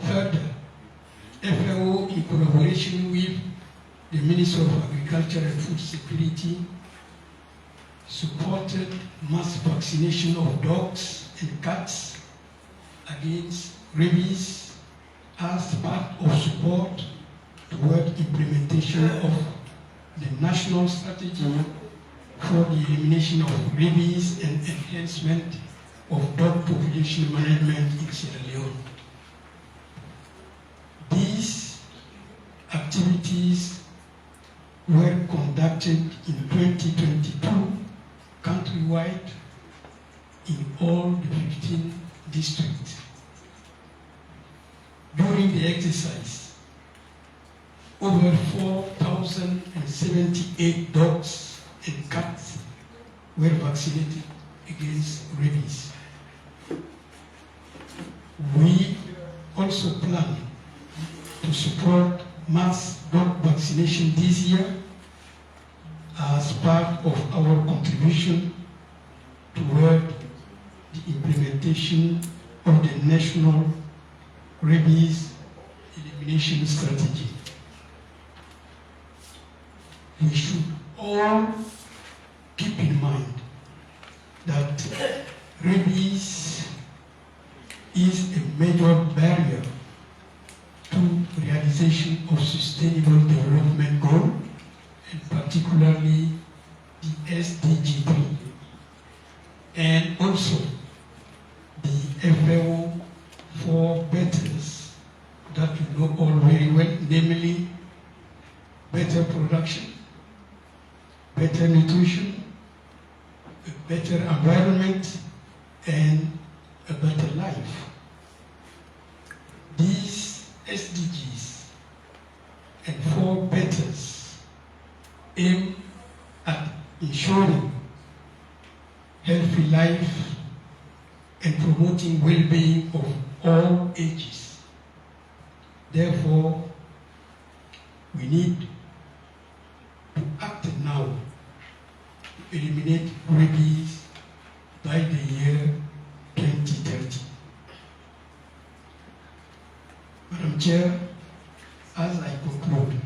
Further, FAO, in collaboration with the Ministry of Agriculture and Food Security, supported mass vaccination of dogs and cats against rabies as part of support toward implementation of the national strategy for the elimination of rabies and enhancement of dog population management in Sierra Leone. These activities were conducted in 2022 countrywide in all the 15 districts. During the exercise, over 4,078 dogs and cats were vaccinated against rabies. We also plan to support mass dog vaccination this year as part of our contribution toward the implementation of the national rabies elimination strategy. We should all keep in mind that rabies is a major barrier to realization of sustainable development goal, and particularly the SDG 3, and also the FAO 4 betters that you know all very well, namely better production, better nutrition, a better environment, and a better life. SDGs and 4 betters aim at ensuring healthy life and promoting well-being of all ages. Therefore, we need to act now to eliminate rabies by the year 2030. Madam Chair, as I conclude,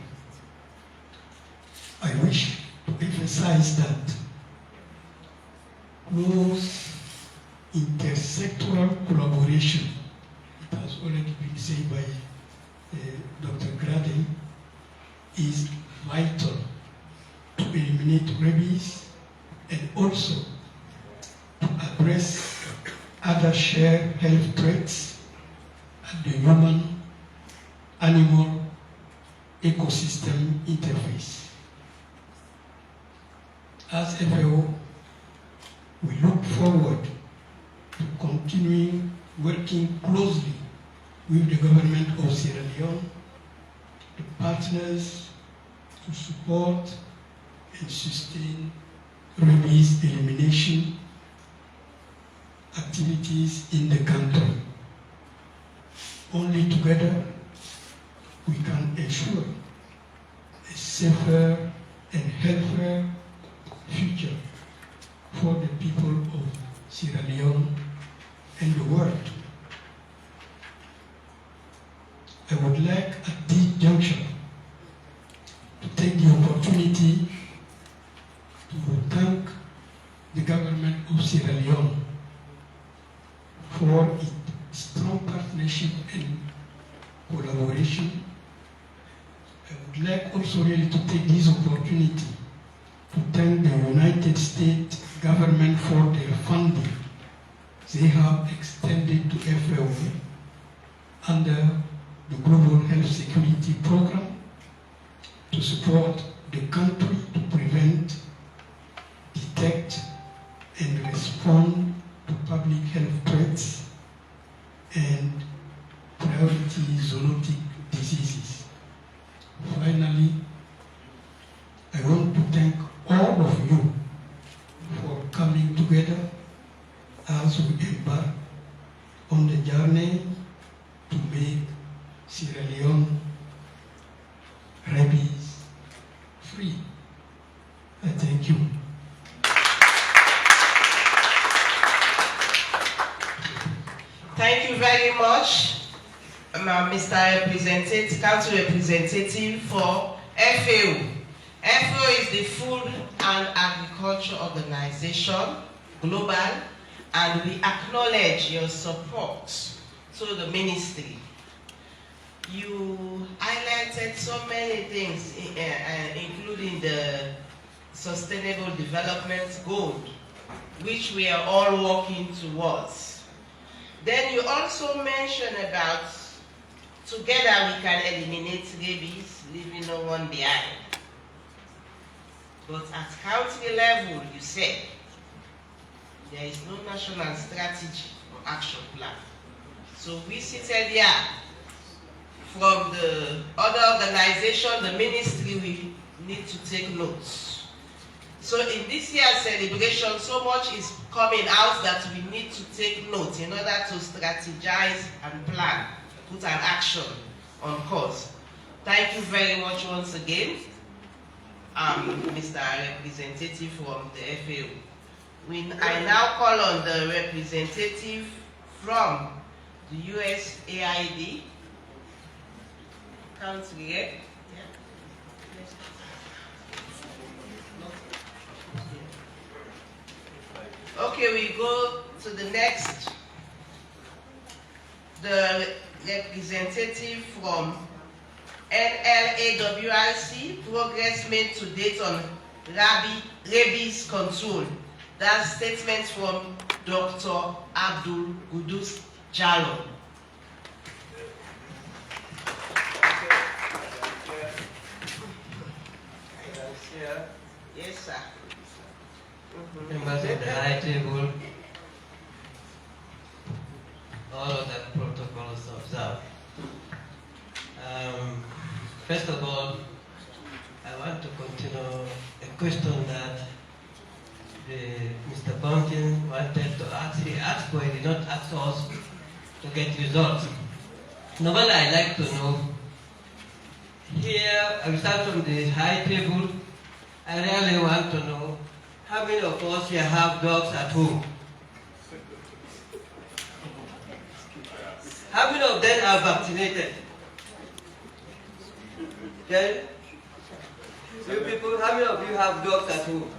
I wish to emphasize that close intersectoral collaboration, it has already been said by Dr. Grady, is vital to eliminate rabies and also to address other shared health threats at the human-animal ecosystem interface. As FAO, we look forward to continuing working closely with the government of Sierra Leone, the partners, to support and sustain rabies elimination activities in the country. Only together we can ensure a safer and healthier future for the people of Sierra Leone and the world. I would like at this juncture to take the opportunity to thank the government of Sierra Leone for its strong partnership and collaboration. I would like also really to take this opportunity to thank the United States government for their funding they have extended to FAO under the Global Health Security Program to support the country to prevent, detect, and respond to public health threats and priority zoonotic diseases. Finally, I want to thank all of you for coming together as we embark on the journey to make Sierra Leone rabies free. I thank you. Thank you very much, Mr. Representative, Council Representative for FAO. FAO is the Food and Agriculture Organization, global, and we acknowledge your support to the ministry. You highlighted so many things, including the Sustainable Development Goal, which we are all working towards. Then you also mentioned about together we can eliminate rabies, leaving no one behind. But at country level, you said, there is no national strategy or action plan. So we seated here from the other organization, the ministry, we need to take notes. So in this year's celebration, so much is coming out that we need to take note in order to strategize and plan, put an action on course. Thank you very much once again, Mr. Representative from the FAO. I now call on the representative from the USAID country. Yeah? Okay, we go to the next. The representative from NLAWIC, progress made to date on rabies control. That's statement from Dr. Abdul Qudus Jallo. Yes, sir. Members of the high table, all of the protocols observed. First of all, I want to continue a question that Mr. Bunting wanted to ask. He asked for, he did not ask us to get results. Normally, I like to know. Here, I will start from the high table. I really want to know how many of us here have dogs at home? How many of them are vaccinated? Then, you people, how many of you have dogs at home?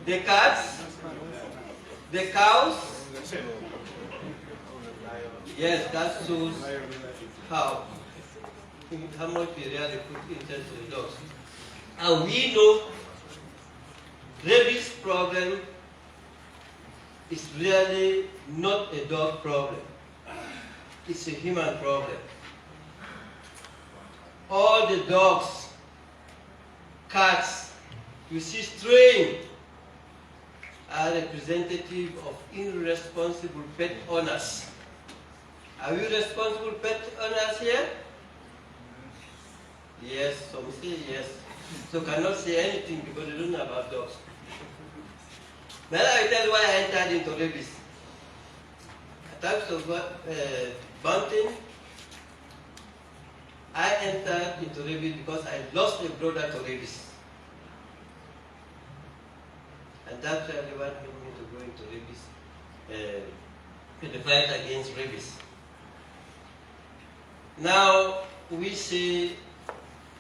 The cats? The cows? Yes, that shows how much we really put into the dogs. And we know rabies problem is really not a dog problem. It's a human problem. All the dogs, cats, you see straying are representative of irresponsible pet owners. Are we responsible pet owners here? Yes, some say yes. So cannot say anything because they don't know about dogs. Now I tell you why I entered into rabies. Thanks to Bunting, I entered into rabies because I lost a brother to rabies. And that's why they wanted me to go into rabies, in the fight against rabies. Now, we say,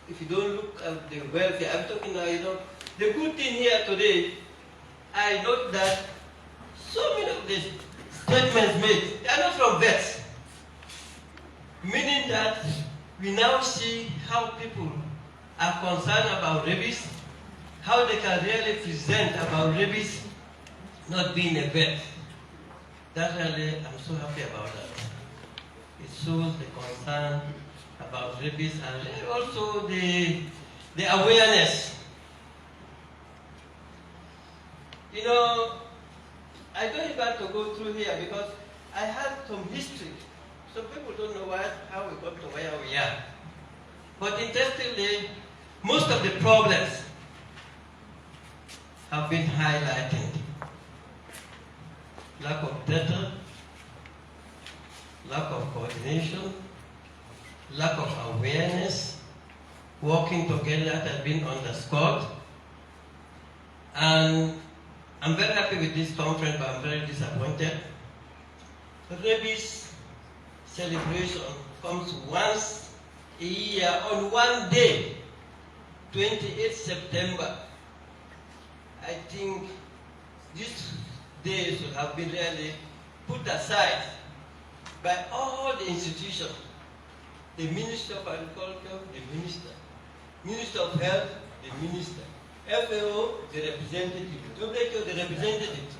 if you don't look at the welfare, I'm talking now, the good thing here today, I note that so many of the statements made, they are not from vets. Meaning that we now see how people are concerned about rabies, how they can really present about rabies not being a vet. That really, I'm so happy about that. It shows the concern about rabies and also the awareness. I don't even to go through here because I had some history. Some people don't know how we got to where we are. But interestingly, most of the problems have been highlighted. Lack of data, lack of coordination, lack of awareness, working together has been underscored. And I'm very happy with this conference, but I'm very disappointed. Rabies celebration comes once a year on one day, 28th September. I think this day should have been really put aside by all the institutions. The Minister of Agriculture, the Minister. Minister of Health, the Minister. FAO, the representative. WHO, the representative.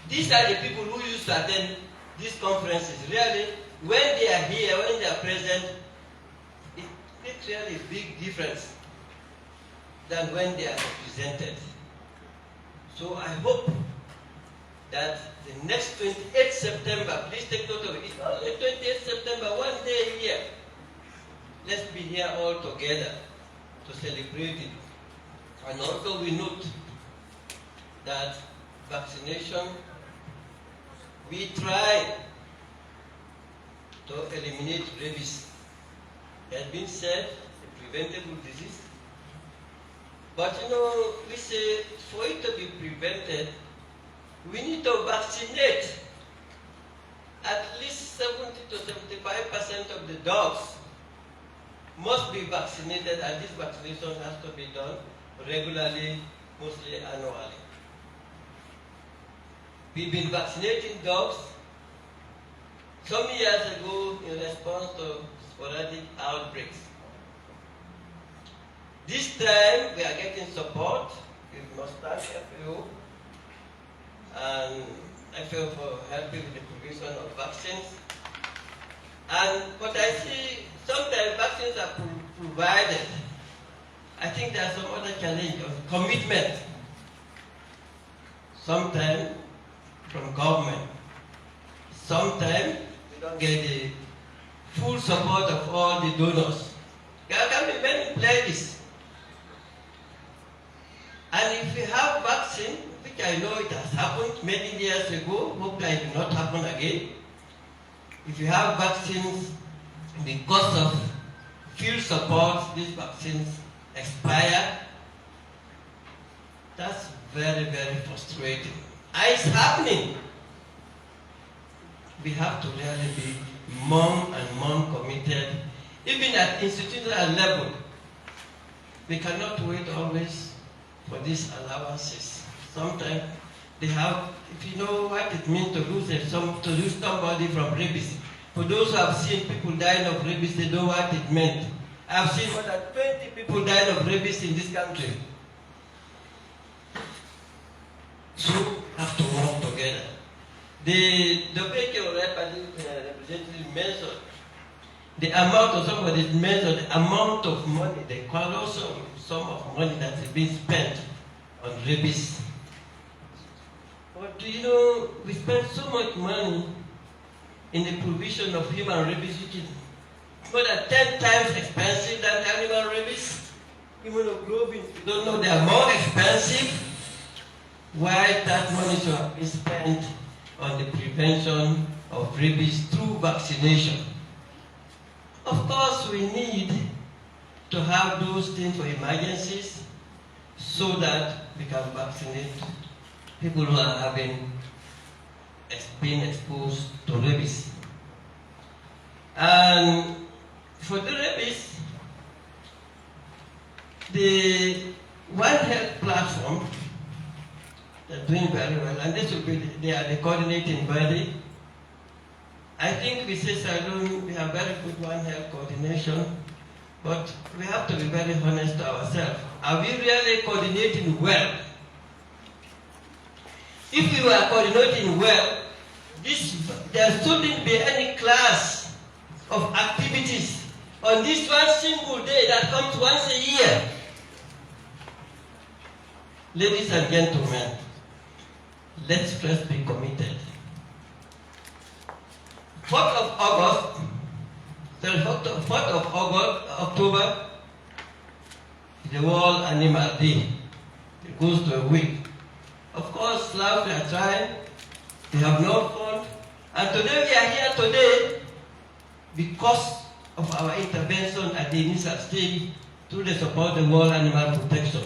These are the people who used to attend these conferences. Really, when they are here, when they are present, it makes really a big difference than when they are represented. So I hope that the next 28th September, please take note of it. It's only 28th September, one day here. Let's be here all together to celebrate it. And also we note that vaccination, we try to eliminate rabies. It has been said, a preventable disease. But we say for it to be prevented, we need to vaccinate at least 70 to 75% of the dogs must be vaccinated, and this vaccination has to be done regularly, mostly annually. We've been vaccinating dogs some years ago in response to sporadic outbreaks. This time we are getting support. We must thank FAO and FAO for helping with the provision of vaccines. And what I see, sometimes vaccines are provided. I think there's some other challenge of commitment. Sometimes from government. Sometimes we don't get the full support of all the donors. There can be many pledges. And if we have vaccine, which I know it has happened many years ago, hope that it will not happen again. If you have vaccines, because of field support, these vaccines expire. That's very, very frustrating. And it's happening. We have to really be more and more committed, even at institutional level. We cannot wait always for these allowances. Sometimes they have, if you know what it means to lose somebody from rabies. For those who have seen people dying of rabies, they know what it meant. I've seen more than 20 people died of rabies in this country. So we have to work together. The WHO representative mentioned the amount of somebody mentioned the amount of money, they call also sum of money that is being spent on rabies. But do you know, we spend so much money in the provision of human rabies, which is more than 10 times expensive than animal rabies. Immunoglobulin, you don't know, they are more expensive. Why that money should have been spent on the prevention of rabies through vaccination? Of course, we need to have those things for emergencies so that we can vaccinate people who are been exposed to rabies. And for the rabies, the One Health platform, they're doing very well, and this will be, they are the coordinating body. I think we say Salone, we have very good One Health coordination, but we have to be very honest to ourselves. Are we really coordinating well? If we were coordinating well, there shouldn't be any class of activities on this one single day that comes once a year. Ladies and gentlemen, let's first be committed. 4th of October, the World Animal Day. It goes to a week. Of course, now we are trying. We have no fun. And today we are here today because of our intervention at the initial stage through the support of the World Animal Protection.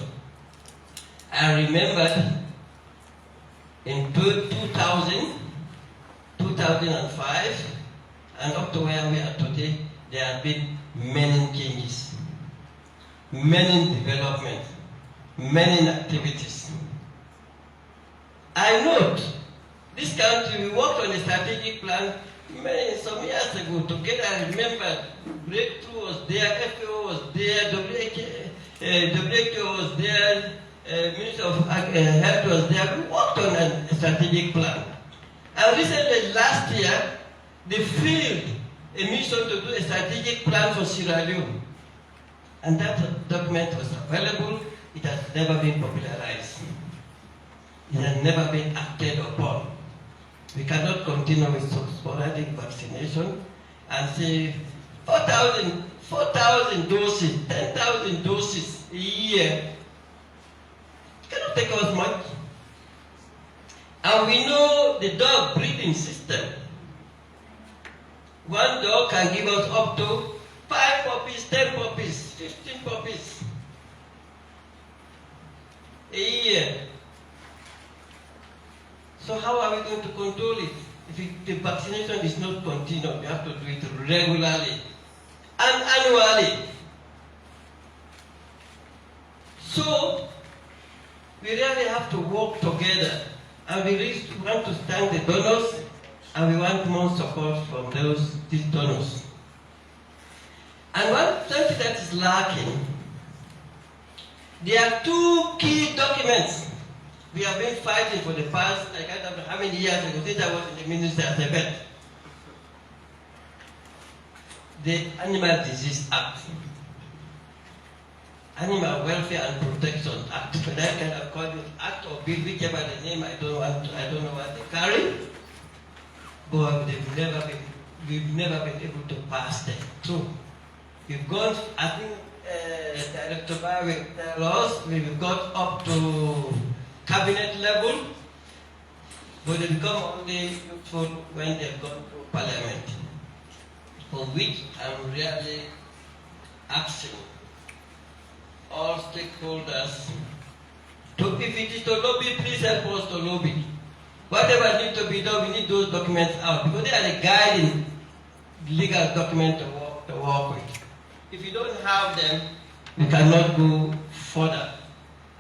I remembered in 2000, 2005, and up to where we are today, there have been many changes, many developments, many activities. I note this country, we worked on a strategic plan some years ago together. I remember Breakthrough was there, FAO was there, WHO was there, Minister of Health was there. We worked on a strategic plan. And recently, last year, they failed a mission to do a strategic plan for Sierra Leone. And that document was available. It has never been popularized. It has never been acted upon. We cannot continue with sporadic vaccination and say 4,000 doses, 10,000 doses a year. It cannot take us much. And we know the dog breeding system. One dog can give us up to 5 puppies, 10 puppies, 15 puppies a year. So how are we going to control it? If the vaccination is not continued, we have to do it regularly and annually. So we really have to work together, and we really want to thank the donors, and we want more support from these donors. And one thing that is lacking, there are 2 key documents we have been fighting for the past, I can't remember how many years ago, since I was in the ministry as a vet. The Animal Disease Act, Animal Welfare and Protection Act, but I can call it Act or Bill, whichever the name, I don't know what they carry, but they've never been we've never been able to pass them through. We've gone, I think Director Bayer will tell us, we've got up to cabinet level, but they become only useful when they've gone to parliament, for which I'm really asking all stakeholders to, if it is to lobby, please help us to lobby. Whatever needs to be done, we need those documents out, because they are the guiding legal document to work with. If you don't have them, we cannot go further.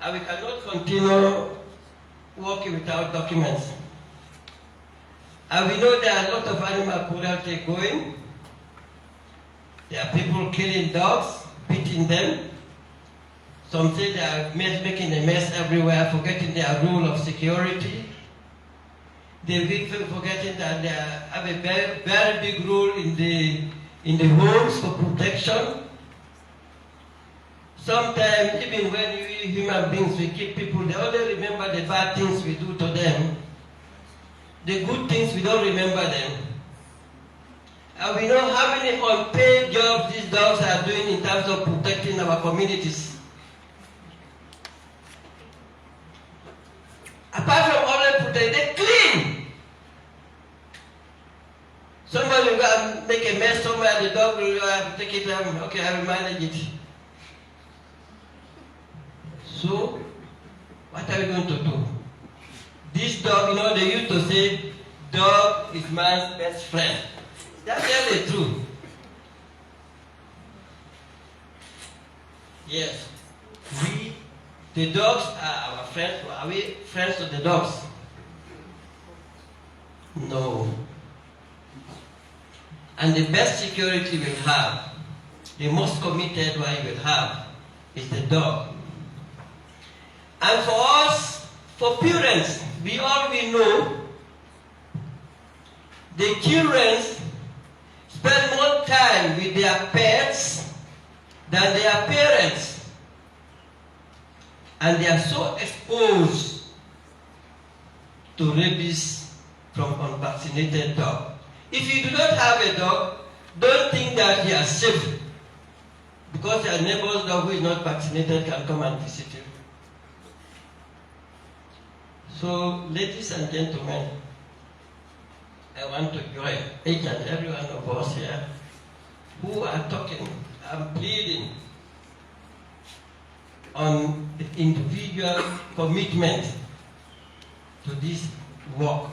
And we cannot continue working without documents. And we know there are a lot of animal cruelty going. There are people killing dogs, beating them. Some say they are making a mess everywhere, forgetting their rule of security. They're forgetting that they have a very, very big role in the homes for protection. Sometimes, even when we human beings, we keep people, they only remember the bad things we do to them. The good things, we don't remember them. And we know how many unpaid jobs these dogs are doing in terms of protecting our communities. Apart from all that protect, they clean. Somebody will go and make a mess somewhere, the dog will take it down, okay, I will manage it. So, what are we going to do? This dog, you know, they used to say, dog is man's best friend. That's really true. Yes. The dogs are our friends. Are we friends of the dogs? No. And the best security we'll have, the most committed one we'll have, is the dog. And for us, for parents, we know the children spend more time with their pets than their parents. And they are so exposed to rabies from unvaccinated dog. If you do not have a dog, don't think that you are safe, because your neighbor's dog who is not vaccinated can come and visit you. So, ladies and gentlemen, I want to join each and every one of us here who are talking and pleading on the individual commitment to this work,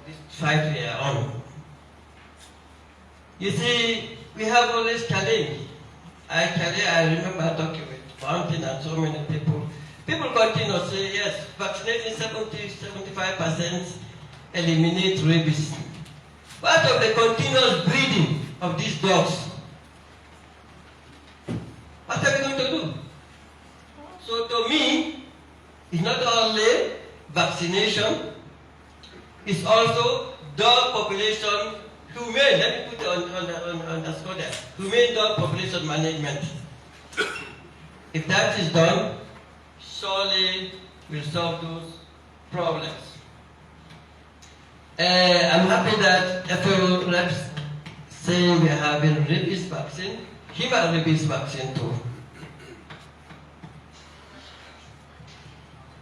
this fight we are on. You see, we have always challenge. I remember talking with Mountain and so many people. People continue to say, yes, vaccinating 70-75% eliminate rabies. What of the continuous breeding of these dogs? What are we going to do? So to me, it's not only vaccination, it's also dog population humane. Let me put it on the score there. Humane dog population management. If that is done, surely we'll solve those problems. I'm happy that FAO reps saying we are having rabies vaccine, human rabies vaccine too.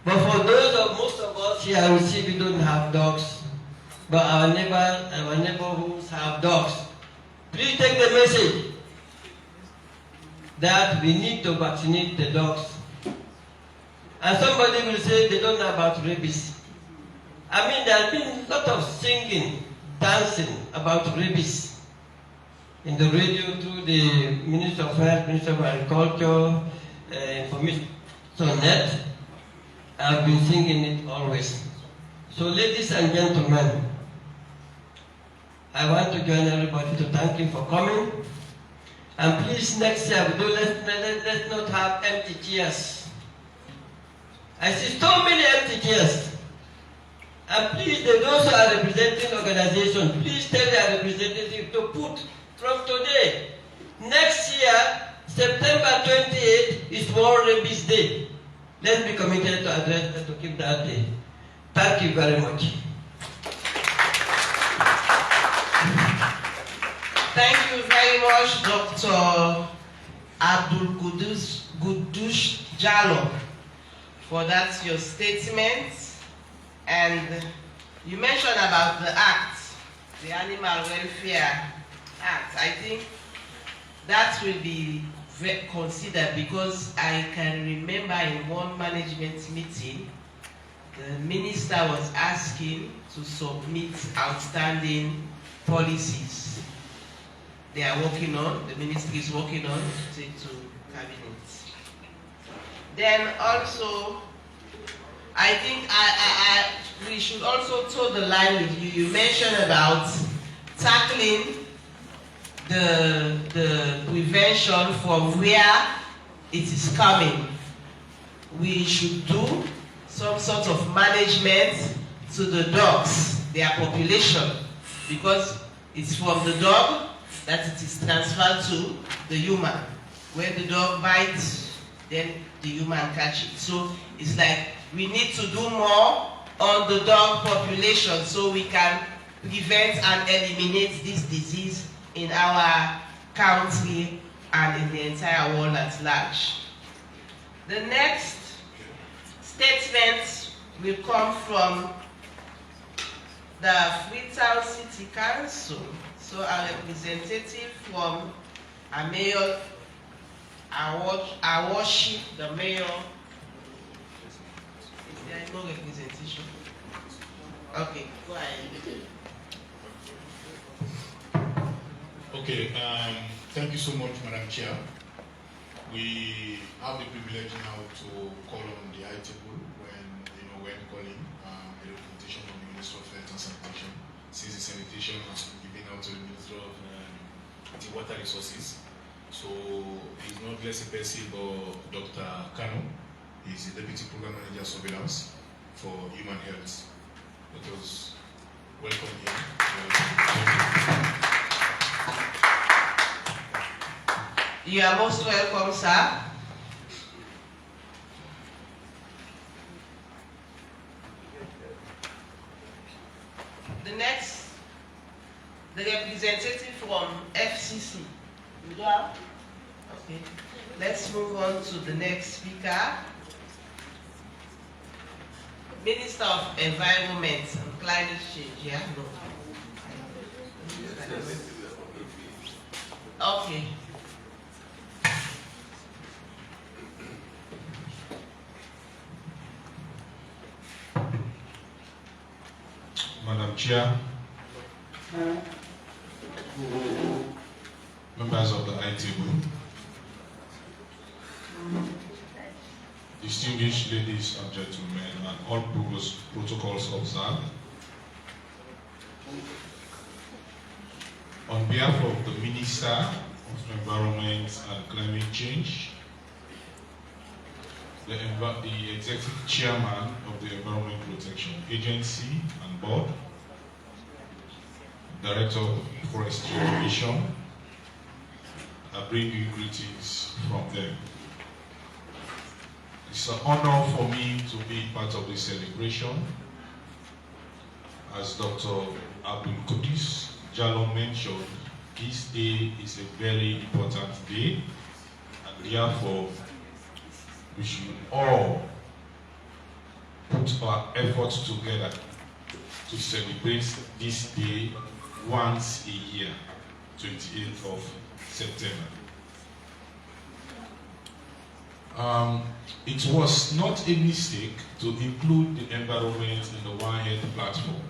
But for most of us here, we see we don't have dogs, but our neighborhoods have dogs. Please take the message that we need to vaccinate the dogs. And somebody will say they don't know about rabies. I mean, there has been a lot of singing, dancing about rabies in the radio through the Minister of Health, Minister of Agriculture, Information Net. I've been singing it always. So, ladies and gentlemen, I want to join everybody to thank you for coming. And please, next year, let's not have empty chairs. I see so many empty chairs. And please, those who are representing organizations, please tell their representative to put from today, next year, September 28th is World Rabies Day. Let's be committed to address that, to keep that day. Thank you very much. Thank you very much, Dr. Abdul Gudush Jallo, for that your statement. And you mentioned about the act, the Animal Welfare Act. I think that will be considered, because I can remember in one management meeting, the minister was asking to submit outstanding policies they are working on, the ministry is working on, to take to cabinet. Then also, I think we should also toe the line with you. You mentioned about tackling the prevention from where it is coming. We should do some sort of management to the dogs, their population, because it's from the dog that it is transferred to the human. When the dog bites, then the human catch it. So it's like we need to do more on the dog population so we can prevent and eliminate this disease in our country and in the entire world at large. The next statement will come from the Freetown City Council. So our representative from our mayor, our worship, the mayor. Is there no representation? Okay, go ahead. Okay, thank you so much, Madam Chair. We have the privilege now to call on the high table when calling the representation of the Minister of Health and Sanitation, since the sanitation has been given out to the Minister of the Water Resources. So he's not less impressive, but Dr. Kano is the Deputy Program Manager Surveillance for Human Health. Let us welcome him. You are most welcome, sir. The next, the representative from FCC. Yeah. Okay. Let's move on to the next speaker. Minister of Environment and Climate Change. Yeah. No. Okay. Madam Chair, members of the high table, distinguished ladies and gentlemen, and all protocols observed, on behalf of the Minister of Environment and Climate Change, the Executive Chairman of the Environment Protection Agency and Board, Director of Forestry Division, I bring you greetings from them. It's an honor for me to be part of this celebration. As Dr. Abdul Kudus Jallo mentioned, this day is a very important day, and therefore we should all put our efforts together to celebrate this day once a year, 28th of September. It was not a mistake to include the environment in the One Health platform.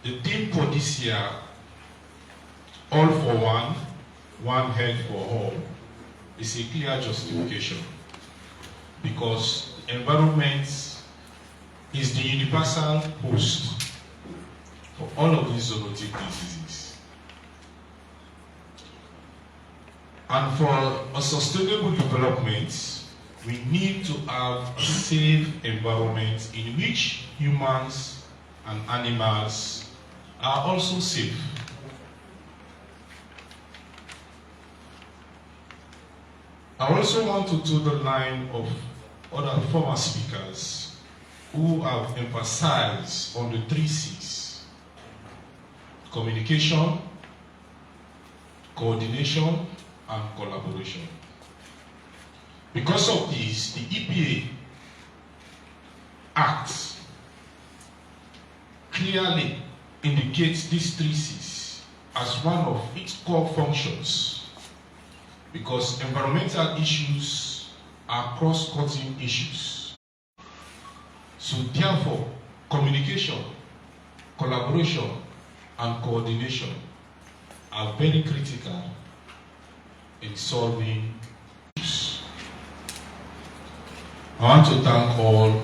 The theme for this year, All for One, One Health for All, is a clear justification, because environment is the universal host for all of these zoonotic diseases. And for a sustainable development, we need to have a safe environment in which humans and animals are also safe. I also want to toe the line of other former speakers who have emphasized on the 3 C's: communication, coordination, and collaboration. Because of this, the EPA Act clearly indicates these three C's as one of its core functions, because environmental issues are cross-cutting issues. So therefore, communication, collaboration, and coordination are very critical in solving issues. I want to thank all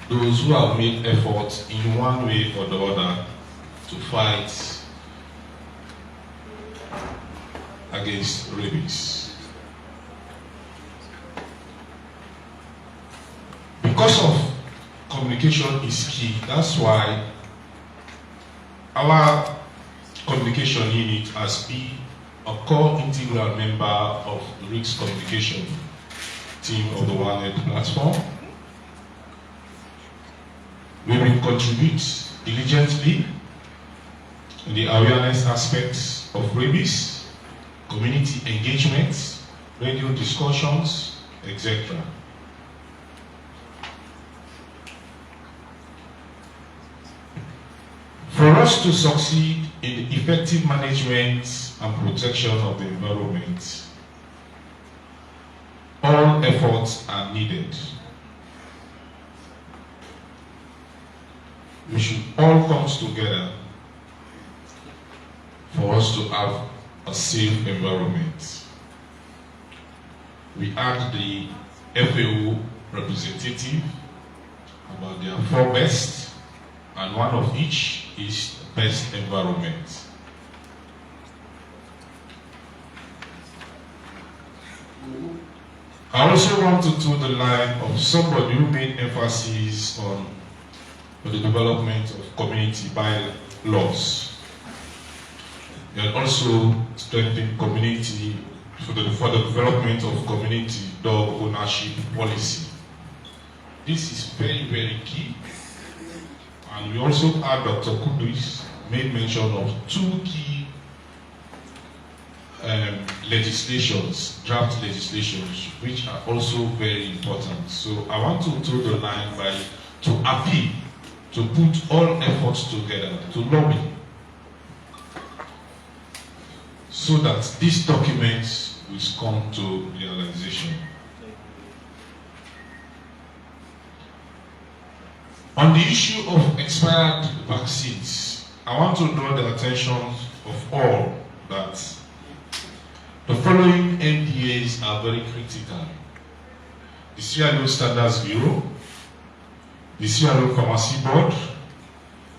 those who have made efforts in one way or the other to fight against rabies. Because of communication is key, that's why our communication unit has been a core integral member of the RICS communication team of the One Health platform. We will contribute diligently in the awareness aspects of rabies, community engagement, radio discussions, etc. For us to succeed in the effective management and protection of the environment, all efforts are needed. We should all come together for us to have a safe environment. We asked the FAO representative about their four best, and one of each is best environment. I also want to toe the line of somebody who made emphasis on the development of community bylaws, and also strengthening community for the development of community dog ownership policy. This is very, very key. And we also had Dr. Kudus made mention of two key legislations, draft legislations, which are also very important. So I want to toe the line to appeal to put all efforts together to lobby so that these documents will come to realization. On the issue of expired vaccines, I want to draw the attention of all that the following NDAs are very critical: the Sierra Leone Standards Bureau, the Sierra Leone Pharmacy Board,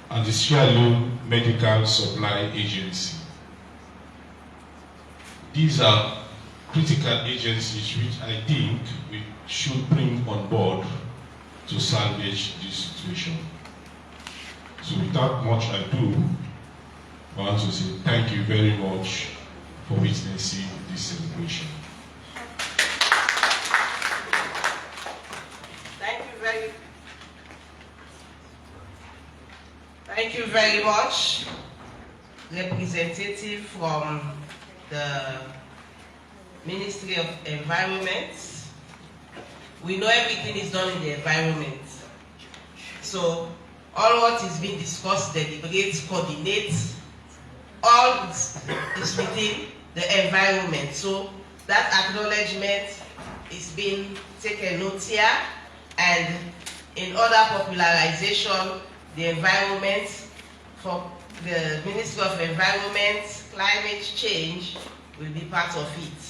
and the Sierra Leone Medical Supply Agency. These are critical agencies which I think we should bring on board to salvage this situation. So without much ado, I want to say thank you very much for witnessing this celebration. Thank you very much, representative from the Ministry of Environment. We know everything is done in the environment. So all what is being discussed, deliberates, coordinates, all is within the environment. So that acknowledgement is being taken note here, and in other popularization, the environment, for the Ministry of Environment, climate change will be part of it.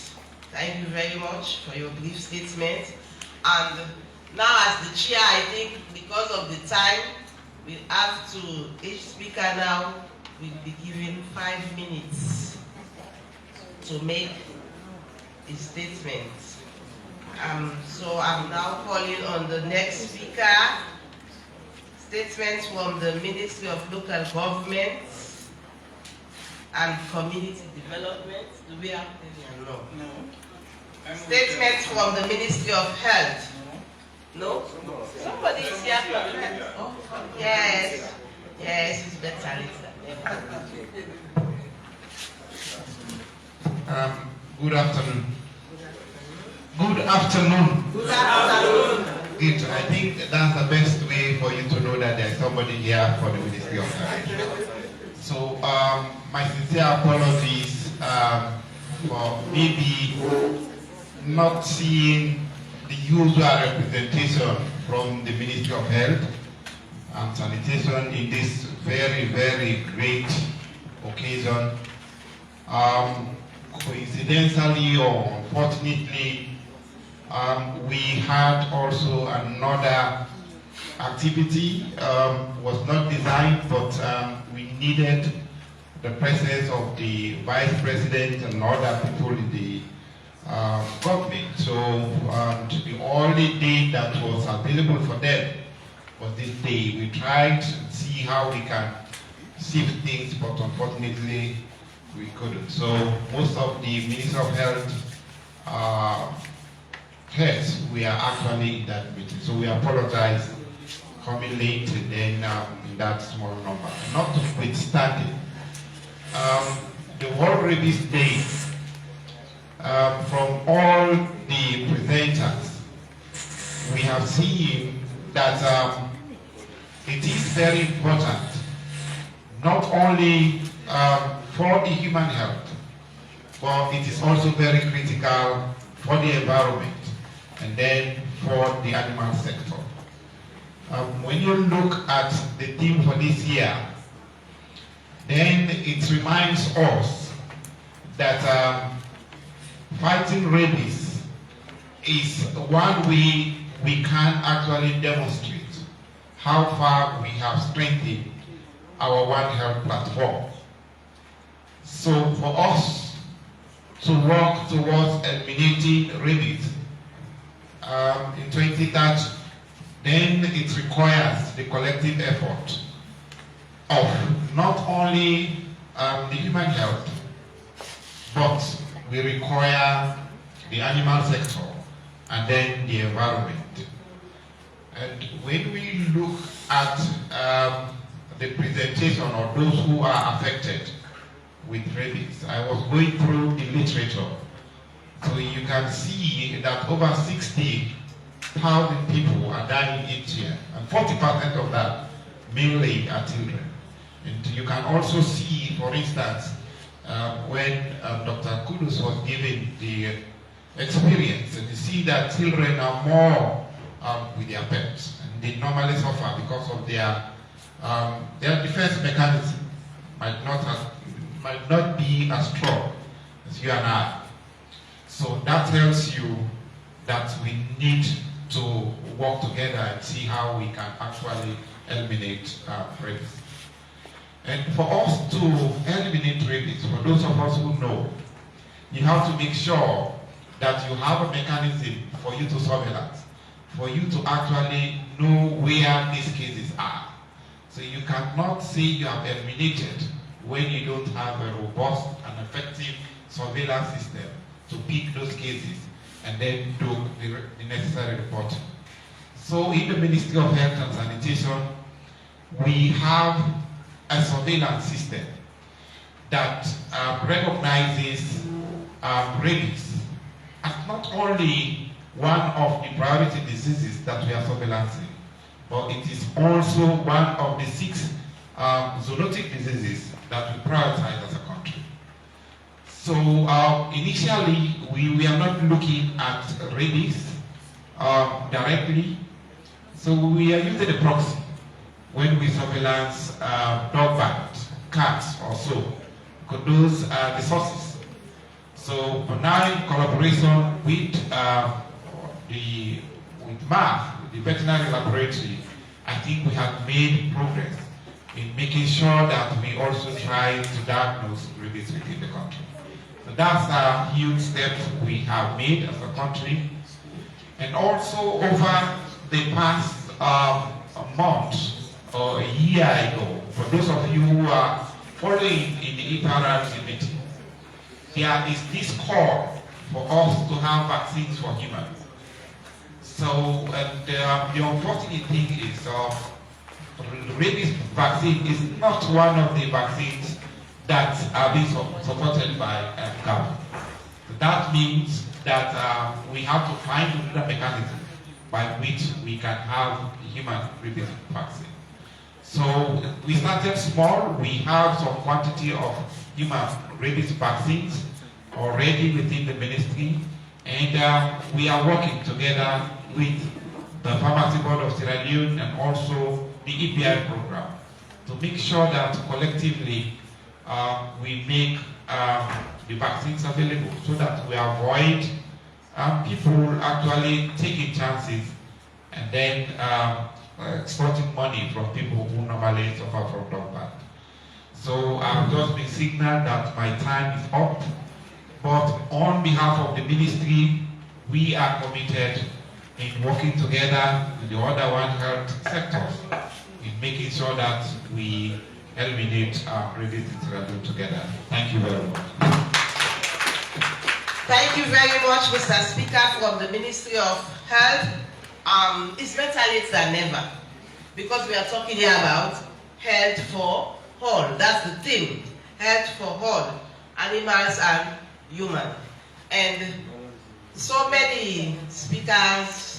Thank you very much for your brief statement. And now as the chair, I think because of the time, we have to, each speaker now will be given 5 minutes to make a statement. So I'm now calling on the next speaker. Statements from the Ministry of Local Government and Community Development. Do we have any? No. No. Statements from the Ministry of Health. No? Somebody is here from the health. Oh, yes. Yes, it's better later. Good afternoon. Good afternoon. Good afternoon. Good. I think that's the best way for you to know that there's somebody here for the Ministry of Health. So, my sincere apologies for maybe not seeing the usual representation from the Ministry of Health and Sanitation in this very, very great occasion. Coincidentally or unfortunately, we had also another activity, was not designed, but we needed the presence of the Vice President and other people in the government. So the only day that was available for them was this day. We tried to see how we can shift things, but unfortunately we couldn't. So most of the Minister of Health heads, we are actually in that meeting. So we apologize coming late and then in that small number. Notwithstanding, the World Rabies Day, from all the presenters, we have seen that it is very important, not only for the human health, but it is also very critical for the environment and then for the animal sector. When you look at the theme for this year, then it reminds us that fighting rabies is one way we can actually demonstrate how far we have strengthened our One Health platform. So for us to work towards eliminating rabies in 2030, then it requires the collective effort of not only the human health, but we require the animal sector and then the environment. And when we look at the presentation of those who are affected with rabies, I was going through the literature. So you can see that over 60,000 people are dying each year, and 40% of that mainly are children. And you can also see, for instance, when Dr. Kudus was given the experience, and you see that children are more with their pets, and they normally suffer because of their defense mechanism might not be as strong as you and I. So that tells you that we need to work together and see how we can actually eliminate rabies. And for us to eliminate rabies, for those of us who know, you have to make sure that you have a mechanism for you to surveillance, for you to actually know where these cases are. So you cannot say you have eliminated when you don't have a robust and effective surveillance system to pick those cases and then do the necessary reporting. So in the Ministry of Health and Sanitation, we have a surveillance system that recognizes rabies as not only one of the priority diseases that we are surveillancing, but it is also one of the 6 zoonotic diseases that we prioritize as a country. So initially, we are not looking at rabies directly, so we are using the proxy when we surveillance dog bites, cats or so, because those are the sources. So now in collaboration with MAF, the veterinary laboratory, I think we have made progress in making sure that we also try to diagnose rabies within the country. So that's a huge step we have made as a country. And also over the past month or a year ago, for those of you who are following in the EPRRC meeting, there is this call for us to have vaccines for humans. So the unfortunate thing is rabies vaccine is not one of the vaccines that are being supported by CAP. That means that we have to find another mechanism by which we can have human rabies vaccine. So we started small. We have some quantity of human rabies vaccines already within the ministry, and we are working together with the Pharmacy Board of Sierra Leone and also the EPI program to make sure that collectively we make the vaccines available so that we avoid people actually taking chances and then extorting money from people who normally suffer from dog bite. So I've just been signaled that my time is up, but on behalf of the ministry, we are committed in working together with the other One Health sectors in making sure that we eliminate rabies in Sierra Leone together. Thank you very much. Thank you very much, Mr. Speaker, from the Ministry of Health. It's better late than never, because we are talking here about health for all. That's the theme, health for all, animals and humans. And so many speakers